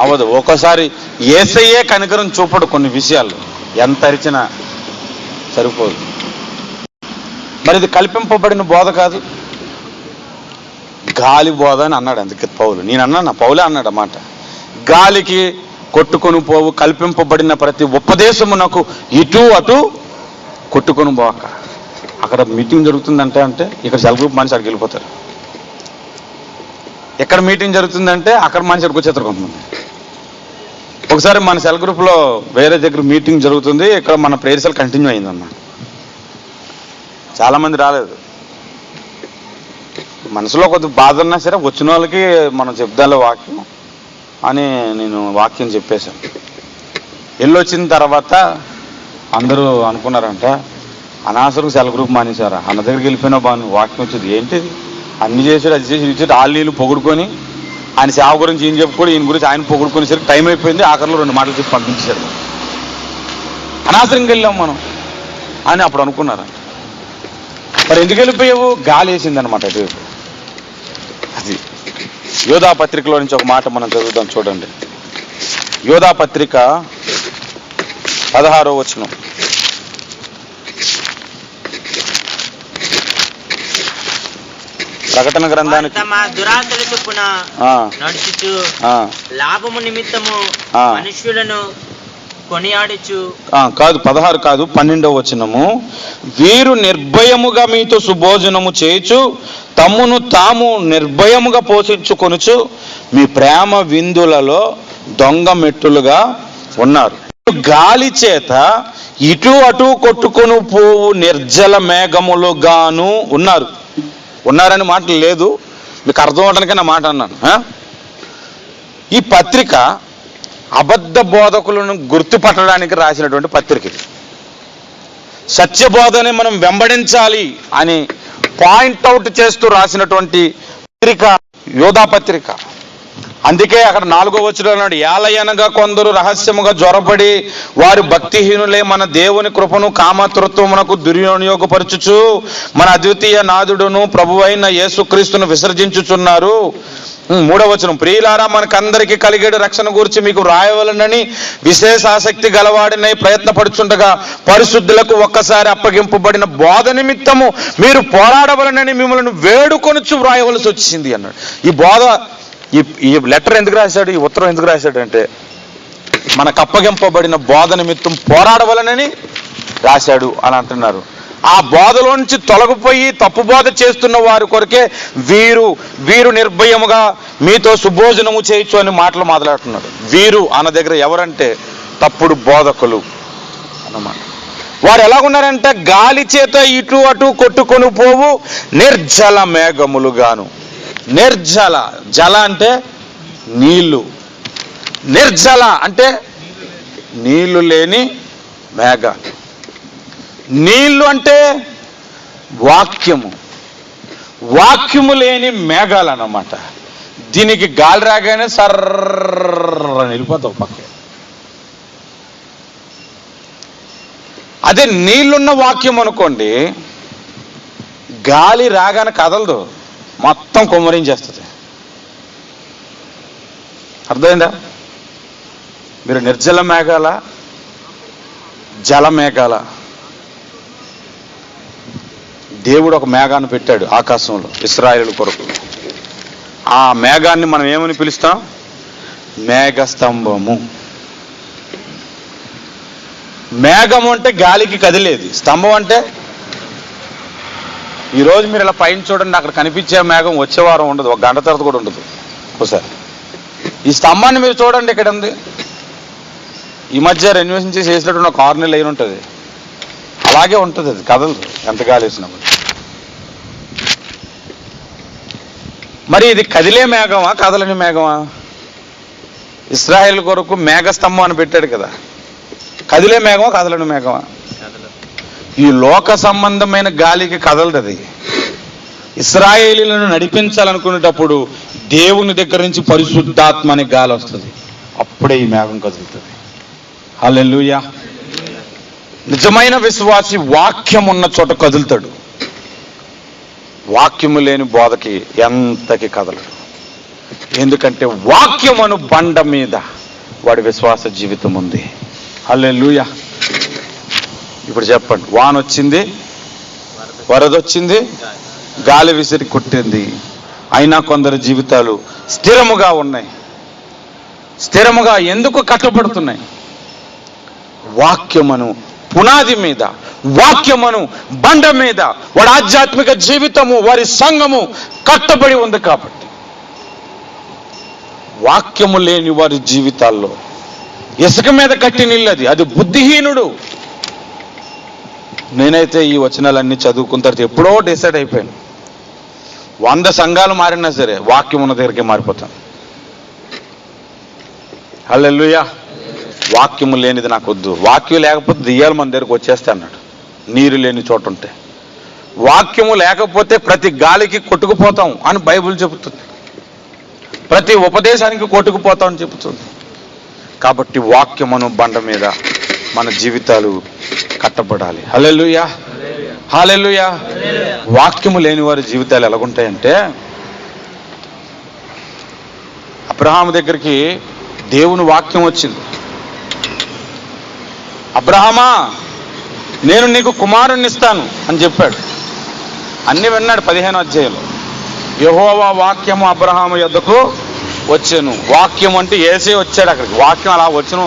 అవదు. ఒక్కోసారి యేసయ్యే కనికరం చూపడు, కొన్ని విషయాలు ఎంత అరిచినా సరిపోదు. మరి ఇది కల్పింపబడిన బోధ కాదు. గాలి బోధ అని అన్నాడు. అందుకే పౌలు, నేను అన్నా పౌలే అన్నాడు అన్నమాట. గాలికి కొట్టుకొని పోవు కల్పింపబడిన ప్రతి ఉపదేశమునకు ఇటు అటు కొట్టుకొని పోక. అక్కడ మీటింగ్ జరుగుతుందంటే ఇక్కడ సెల్ గ్రూప్ మనిషి అక్కడికి వెళ్ళిపోతారు. ఎక్కడ మీటింగ్ జరుగుతుందంటే అక్కడ మనిషి అక్కడికి వచ్చేస్తారు కొంతమంది. ఒకసారి మన సెల్ గ్రూప్లో వేరే దగ్గర మీటింగ్ జరుగుతుంది, ఇక్కడ మన ప్రేయర్ సెల్ కంటిన్యూ అయిందన్న. చాలామంది రాలేదు. మనసులో కొద్దిగా బాధ ఉన్నా సరే వచ్చిన వాళ్ళకి మనం చెప్దాలే వాక్యం అని నేను వాక్యం చెప్పేశాను. వెళ్ళొచ్చిన తర్వాత అందరూ అనుకున్నారంట, అనవసరం సెల్ గ్రూప్ మానేశారా, అన్న దగ్గరికి వెళ్ళిపోయినా బాను వాక్యం వచ్చింది. ఏంటిది అన్ని చేసాడు, అది చేసి ఇచ్చాడు, ఆళ్ళు నీళ్ళు పొగుడుకొని ఆయన సేవ గురించి ఈయన చెప్పుకోడు, ఈయన గురించి ఆయన పొగుడుకునేసరికి టైం అయిపోయింది. ఆఖరిలో 2 మాటలు చెప్పి పంపించాడు. అనవసరంగా వెళ్ళాం మనం అని అప్పుడు అనుకున్నారు. మరి ఎందుకు వెళ్ళిపోయావు? గాలి వేసిందనమాట అటువైపు. అది యోధా పత్రికలో నుంచి ఒక మాట మనం చదువుదాం, చూడండి. యోధా పత్రిక 16వ వచనం. ప్రకటన గ్రంథానికి తమ దురాశల చొప్పున నడుచుచు లాభము నిమిత్తము మనుష్యులను కొనియాడుచు కాదు 16 కాదు 12వ వచనము. వీరు నిర్భయముగా మీతో సుభోజనము చేయుచు తమ్మును తాము నిర్భయముగా పోషించుకొనుచు మీ ప్రేమ విందులలో దొంగ మెట్టులుగా ఉన్నారు. గాలి చేత ఇటు అటు కొట్టుకొని పోవు నిర్జల మేఘములుగాను ఉన్నారని మాట లేదు, మీకు అర్థం అవడానికే నా మాట అన్నాను. ఈ పత్రిక అబద్ధ బోధకులను గుర్తుపట్టడానికి రాసినటువంటి పత్రిక. సత్యబోధని మనం వెంబడించాలి అని పాయింట్అవుట్ చేస్తూ రాసినటువంటి పత్రిక యోధా పత్రిక. అందుకే అక్కడ 4వ వచనంలో అన్నాడు, ఏలయనగా కొందరు రహస్యముగా జ్వరపడి వారు భక్తిహీనులే మన దేవుని కృపను కామతృత్వమునకు దుర్వినియోగపరచుచు మన అద్వితీయ నాథుడును ప్రభువైన యేసుక్రీస్తును విసర్జించుచున్నారు. 3వ వచనం, ప్రియులారా మనకందరికీ కలిగేడు రక్షణ గురించి మీకు రాయవలనని విశేష ఆసక్తి గలవాడినై ప్రయత్నపడుచుండగా పరిశుద్ధులకు ఒక్కసారి అప్పగింపబడిన బోధ నిమిత్తము మీరు పోరాడవలనని మిమ్మల్ని వేడుకొనుచు వ్రాయవలసి వచ్చింది అన్నాడు. ఈ లెటర్ ఎందుకు రాశాడు, ఈ ఉత్తరం ఎందుకు రాశాడు అంటే మనకు అప్పగింపబడిన బోధ నిమిత్తం పోరాడవలనని రాశాడు అని అంటున్నారు. ఆ బోధలో నుంచి తొలగిపోయి తప్పు బోధ చేస్తున్న వారి కొరకే వీరు నిర్భయముగా మీతో సుభోజనము చేయొచ్చు అని మాటలు మాట్లాడుతున్నాడు. వీరు అన్న దగ్గర ఎవరంటే తప్పుడు బోధకులు అన్నమాట. వారు ఎలాగున్నారంటే గాలి చేత ఇటు అటు కొట్టుకొని పోవు నిర్జల మేఘములుగాను. నిర్జల, జల అంటే నీళ్లు, నిర్జల అంటే నీళ్లు లేని మేఘాలు. నీళ్లు అంటే వాక్యము లేని మేఘాలు అన్నమాట. దీనికి గాలి రాగానే సర్ర వెళ్ళిపోతావు పక్క. అదే నీళ్లున్న వాక్యం అనుకోండి, గాలి రాగానే కదలదు, మొత్తం కుమ్మరించేస్తుంది. అర్థమైందా? మీరు నిర్జల మేఘాల, జల మేఘాల? దేవుడు ఒక మేఘాన్ని పెట్టాడు ఆకాశంలో ఇశ్రాయేలు కొరకు. ఆ మేఘాన్ని మనం ఏమని పిలుస్తాం? మేఘస్తంభము. మేఘం అంటే గాలికి కదిలేది, స్తంభం అంటే ఈరోజు మీరు ఇలా పైన చూడండి, అక్కడ కనిపించే మేఘం వచ్చే వారం ఉండదు, 1 గంట తర్వాత కూడా ఉండదు ఒకసారి. ఈ స్తంభాన్ని మీరు చూడండి, ఇక్కడ ఉంది. ఈ మధ్య రెన్యువేషన్ చేసి వేసినట్టు ఒక 6 నెలలు అయిన ఉంటుంది, అలాగే ఉంటుంది, అది కదలదు ఎంత గాలి వేసినప్పుడు. మరి ఇది కదిలే మేఘమా కదలని మేఘమా? ఇశ్రాయేలు కొరకు మేఘస్తంభం అని పెట్టాడు కదా, కదిలే మేఘమా కదలని మేఘమా? ఈ లోక సంబంధమైన గాలికి కదలదు. ఇశ్రాయేలీలను నడిపించాలనుకునేటప్పుడు దేవుని దగ్గర నుంచి పరిశుద్ధాత్మ అనే గాలి వస్తుంది, అప్పుడే ఈ మేఘం కదులుతుంది. హల్లెలూయా. నిజమైన విశ్వాసి వాక్యం ఉన్న చోట కదులుతాడు, వాక్యము లేని బోధకి ఎంతకి కదలడు. ఎందుకంటే వాక్యమను బండ మీద వాడి విశ్వాస జీవితం ఉంది. హల్లెలూయా. ఇప్పుడు చెప్పండి, వానొచ్చింది, వరదొచ్చింది, గాలి విసిరి కొట్టింది, అయినా కొందరు జీవితాలు స్థిరముగా ఉన్నాయి. స్థిరముగా ఎందుకు కట్టబడుతున్నాయి? వాక్యమును పునాది మీద, వాక్యమును బండ మీద వాడి ఆధ్యాత్మిక జీవితము, వారి సంఘము కట్టబడి ఉంది. కాబట్టి వాక్యము లేని వారి జీవితాల్లో ఇసుక మీద కట్టిన ఇల్లు అది బుద్ధిహీనుడు. నేనైతే ఈ వచనాలన్నీ చదువుకున్న తర్వాత ఎప్పుడో డిసైడ్ అయిపోయాను, 100 సంఘాలు మారినా సరే వాక్యం ఉన్న దగ్గరికి మారిపోతాను. హల్లెలూయా. వాక్యము లేనిది నాకు వద్దు. వాక్యం లేకపోతే దెయ్యాలు మన దగ్గరికి వచ్చేస్తే అన్నాడు, నీరు లేని చోట ఉంటే. వాక్యము లేకపోతే ప్రతి గాలికి కొట్టుకుపోతాం అని బైబిల్ చెబుతుంది. ప్రతి ఉపదేశానికి కొట్టుకుపోతాం అని చెబుతుంది. కాబట్టి వాక్యమును బండ మీద మన జీవితాలు కట్టబడాలి. హల్లెలూయా, హల్లెలూయా. వాక్యము లేని వారి జీవితాలు ఎలాగుంటాయంటే, అబ్రహాము దగ్గరికి దేవుని వాక్యం వచ్చింది. అబ్రహామా, నేను నీకు కుమారుణ్ణి ఇస్తాను అని చెప్పాడు. అన్ని విన్నాడు 15వ అధ్యాయంలో. యెహోవా వాక్యము అబ్రహాము యొద్దకు వచ్చాను. వాక్యం అంటే యేసే వచ్చాడు అక్కడికి. వాక్యం అలా వచ్చును,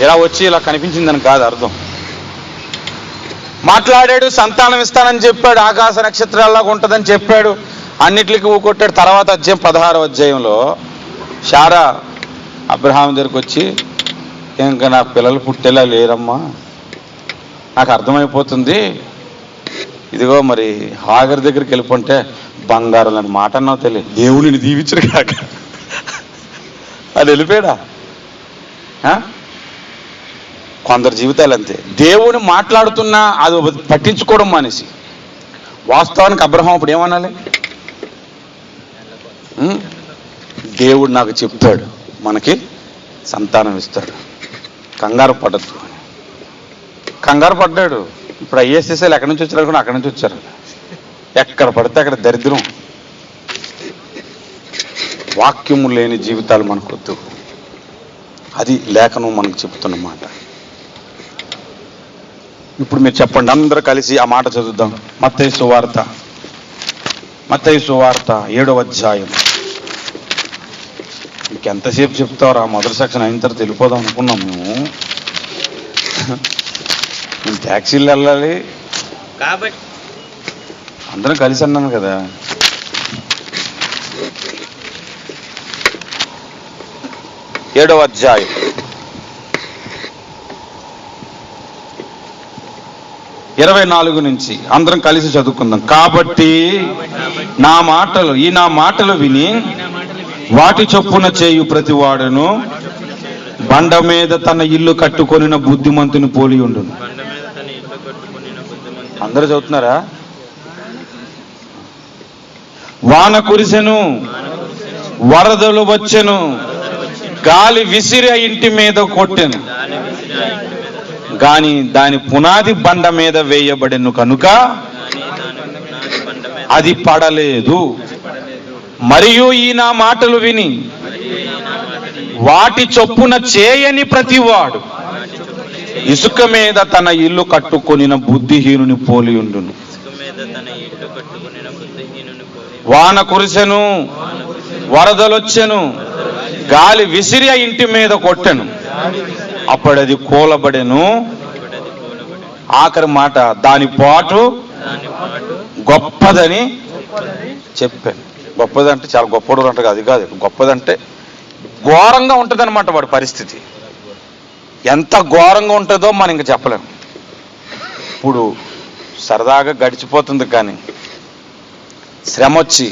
ఇలా వచ్చి ఇలా కనిపించిందని కాదు అర్థం. మాట్లాడాడు, సంతానం ఇస్తానని చెప్పాడు, ఆకాశ నక్షత్రాల్లాగా ఉంటుందని చెప్పాడు, అన్నిటికీ ఊకొట్టాడు. తర్వాత అధ్యాయం 16వ అధ్యాయంలో శారా అబ్రహాం దగ్గరికి వచ్చి, ఇంకా నా పిల్లలు పుట్టేలా లేరమ్మా, నాకు అర్థమైపోతుంది, ఇదిగో మరి హాగర్ దగ్గరికి వెళ్ళిపోంటే బంగారం లాంటి మాట అన్నావు తెలియదు, దేవుడిని దీవించరు కాక అది వెళ్ళిపోయాడా? కొందరు జీవితాలు అంతే. దేవుని మాట్లాడుతున్నా అది పట్టించుకోవడం మానేసి. వాస్తవానికి అబ్రహాం అప్పుడు ఏమనాలి? దేవుడు నాకు చెప్తాడు, మనకి సంతానం ఇస్తాడు, కంగారు పడద్దు అని. కంగారు పడ్డాడు. ఇప్పుడు ఐఎస్ఎస్ఎల్ ఎక్కడి నుంచి వచ్చారు కూడా అక్కడి నుంచి వచ్చారు. ఎక్కడ పడితే అక్కడ దరిద్రం. వాక్యము లేని జీవితాలు మనకొద్దు. అది లేఖనం మనకు చెబుతున్నమాట. ఇప్పుడు మీరు చెప్పండి, అందరూ కలిసి ఆ మాట చదువుదాం. మత్తయి సువార్త 7వ అధ్యాయం. ఇంకెంతసేపు చెప్తారా? మొదటి సెక్షన్ అయిన తర్వాత వెళ్ళిపోదాం అనుకున్నాం మేము ట్యాక్సీలు వెళ్ళాలి కాబట్టి అందరం కలిసి అన్నాను కదా. ఏడవ అధ్యాయం 24 నుంచి అందరం కలిసి చదువుకుందాం. కాబట్టి నా మాటలు విని వాటి చొప్పున చేయు ప్రతి వాడును బండ మీద తన ఇల్లు కట్టుకొనిన బుద్ధిమంతుని పోలి ఉండును. అందరూ చదువుతున్నారా? వాన కురిసెను, వరదలు వచ్చెను, గాలి విసిరి ఇంటి మీద కొట్టెను, గాని దాని పునాది బండ మీద వేయబడెను కనుక అది పడలేదు. మరియు ఈ నా మాటలు విని వాటి చొప్పున చేయని ప్రతివాడు ఇసుక మీద తన ఇల్లు కట్టుకొనిన బుద్ధిహీనుని పోలి ఉండును. వాన కురిసెను, వరదలొచ్చెను, గాలి విసిరి ఆ ఇంటి మీద కొట్టెను, అప్పుడది కూలబడెను. ఆఖరి మాట, దాని పాటు గొప్పదని చెప్పాను. గొప్పదంటే చాలా గొప్పడు అంట, అది కాదు. గొప్పదంటే ఘోరంగా ఉంటుంది అనమాట వాడి పరిస్థితి. ఎంత ఘోరంగా ఉంటుందో మనం ఇంక చెప్పలేము. ఇప్పుడు సరదాగా గడిచిపోతుంది, కానీ శ్రమ వచ్చి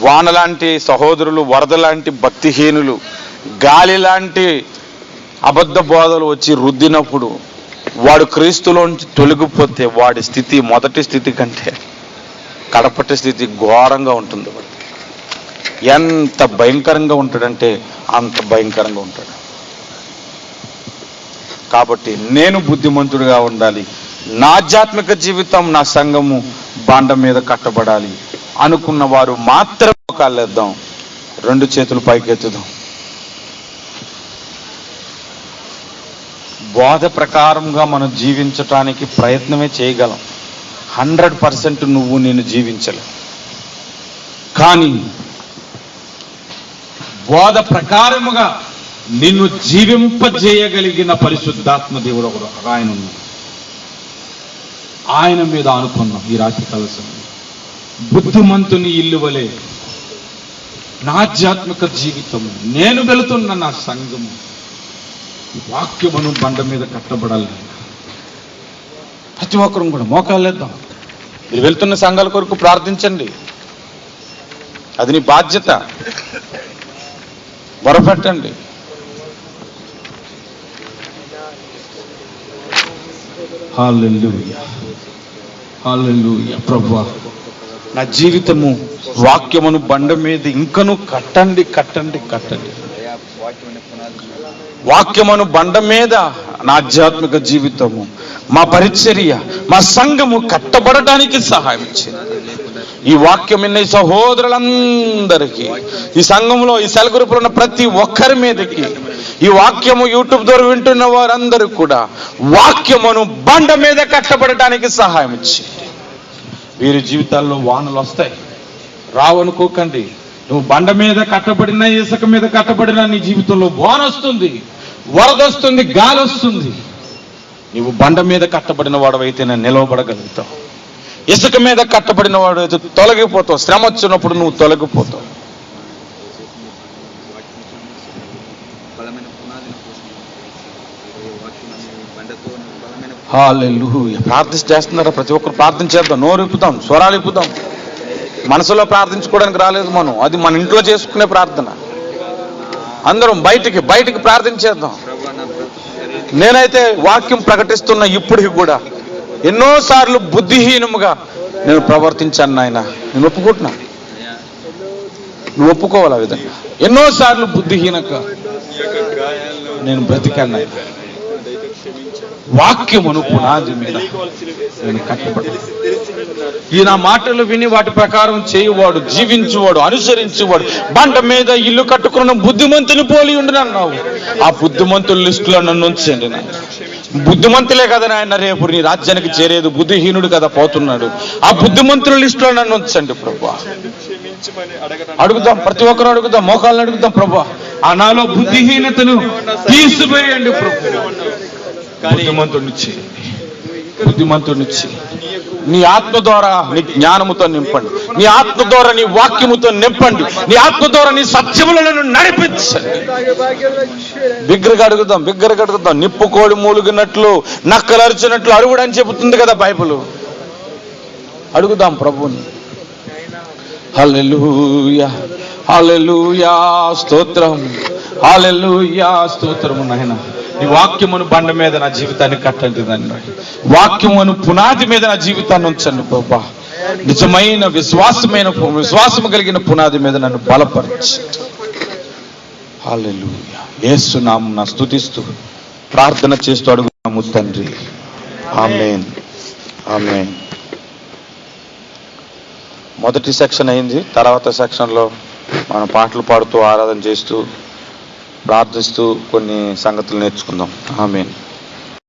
వాన లాంటి సహోదరులు, వరద లాంటి భక్తిహీనులు, గాలి లాంటి అబద్ధ బోధలు వచ్చి రుద్దినప్పుడు వాడు క్రీస్తులోంచి తొలగిపోతే వాడి స్థితి మొదటి స్థితి కంటే కడపటి స్థితి ఘోరంగా ఉంటుంది. వాడు ఎంత భయంకరంగా ఉంటాడంటే అంత భయంకరంగా ఉంటాడు. కాబట్టి నేను బుద్ధిమంతుడిగా ఉండాలి, నా ఆధ్యాత్మిక జీవితం, నా సంఘము బాండ మీద కట్టబడాలి అనుకున్న వారు మాత్రం కాళ్ళేద్దాం, 2 చేతులు పైకెత్తుదాం. బోధ ప్రకారంగా మనం జీవించటానికి ప్రయత్నమే చేయగలం. 100% నువ్వు నేను జీవించలేవు. కానీ బోధ ప్రకారముగా నిన్ను జీవింపజేయగలిగిన పరిశుద్ధాత్మ దేవుడు ఒకడు ఆయన ఉన్నాడు. ఆయన మీద ఆనుకున్నాం ఈ రాత్రి కలసం. బుద్ధిమంతుని ఇల్లు వలె నా ఆధ్యాత్మిక జీవితము, నేను వెళుతున్న నా సంఘము వాక్యమును బండ మీద కట్టబడాలి. ప్రతి ఒక్కరు కూడా మోకాలేద్దాం. మీరు వెళ్తున్న సంఘాల కొరకు ప్రార్థించండి. అది నీ బాధ్యత. మొరపెట్టండి. హల్లెలూయా, హల్లెలూయా. ప్రభువా, నా జీవితము వాక్యమును బండ మీద ఇంకను కట్టండి, కట్టండి, కట్టండి. వాక్యమును బండ మీద నా ఆధ్యాత్మిక జీవితము, మా పరిచర్య, మా సంఘము కట్టబడటానికి సహాయం ఇచ్చింది. ఈ వాక్యం విన్న ఈ సహోదరులందరికీ, ఈ సంఘంలో ఈ సెల్ గ్రూపులో ఉన్న ప్రతి ఒక్కరి మీదకి, ఈ వాక్యము యూట్యూబ్ ద్వారా వింటున్న వారందరూ కూడా వాక్యమును బండ మీద కట్టబడటానికి సహాయం ఇచ్చింది. వీరి జీవితాల్లో వానలు వస్తాయి, రావనుకోకండి. నువ్వు బండ మీద కట్టబడిన, ఇసుక మీద కట్టబడిన నీ జీవితంలో వాన వస్తుంది, వరద వస్తుంది, గాలి వస్తుంది. నువ్వు బండ మీద కట్టబడిన వాడవైతే నేను నిలవబడగలుగుతావు. ఇసుక మీద కట్టబడిన వాడు అయితే తొలగిపోతావు. శ్రమ వచ్చినప్పుడు నువ్వు తొలగిపోతావు. హల్లెలూయా. ప్రార్థిస్తున్నారా? ప్రతి ఒక్కరు ప్రార్థన చేద్దాం. నోరు ఇప్పుదాం, స్వరాలు ఇప్పుదాం. మనసులో ప్రార్థించుకోవడానికి రాలేదు మనం, అది మన ఇంట్లో చేసుకునే ప్రార్థన. అందరం బయటికి ప్రార్థించేద్దాం. నేనైతే వాక్యం ప్రకటిస్తున్న ఇప్పటికి కూడా ఎన్నోసార్లు బుద్ధిహీనముగా నేను ప్రవర్తించాను నాయన. నేను ఒప్పుకుంటున్నా, నువ్వు ఒప్పుకోవాలి. ఆ విధంగా ఎన్నోసార్లు బుద్ధిహీనంగా నేను బ్రతికాను నాయన. వాక్యమును పునాది మీద నేను కట్టబడి, ఈ నా మాటలు విని వాటి ప్రకారం చేయువాడు, జీవించువాడు, అనుసరించువాడు బండ మీద ఇల్లు కట్టుకున్న బుద్ధిమంతుని పోలి ఉండునన్నావు. ఆ బుద్ధిమంతుల లిస్టులో నన్ను ఉంచండి నాయన. బుద్ధిమంతులే కదా నాయన రేపు నీ రాజ్యానికి చేరేది. బుద్ధిహీనుడు కదా పోతున్నాడు. ఆ బుద్ధిమంతుల లిస్టులో నన్ను ఉంచండి ప్రభా. అడుగుదాం, ప్రతి ఒక్కరు అడుగుదాం, మోకాళ్ళని అడుగుదాం. ప్రభా, ఆ నాలో బుద్ధిహీనతను తీసివేయండి ప్రభు. బుద్ధిమంతుడినిచ్చి నీ ఆత్మ ద్వారా నీ జ్ఞానముతో నింపండి. నీ ఆత్మ ద్వారా నీ వాక్యముతో నింపండి. నీ ఆత్మ ద్వారా నీ సత్యములను నడిపించండి. బిగ్గరగా అడుగుదాం. నిప్పు కోడి మూలుగినట్లు, నక్కలు అరిచినట్లు అరుగుడు అని చెబుతుంది కదా బైబిల్. అడుగుదాం ప్రభువుని. హల్లెలూయా, హల్లెలూయా, స్తోత్రం, హల్లెలూయా, స్తోత్రము నాయన. నీ వాక్యమును బండ మీద నా జీవితాన్ని కట్టండి నాయన. వాక్యమును పునాది మీద నా జీవితాన్ని ఉంచండి ప్రభా. నిజమైన విశ్వాసము కలిగిన పునాది మీద నన్ను బలపరచు. హల్లెలూయా. యేసు నామమున స్తుతిస్తూ ప్రార్థన చేస్తూ అడుగుతున్నాము తండ్రి. ఆమేన్, ఆమేన్. మొదటి సెక్షన్ అయింది. తర్వాత సెక్షన్లో మనం పాటలు పాడుతూ, ఆరాధన చేస్తూ, ప్రార్థిస్తూ కొన్ని సంగతులు నేర్చుకుందాం. ఆమేన్.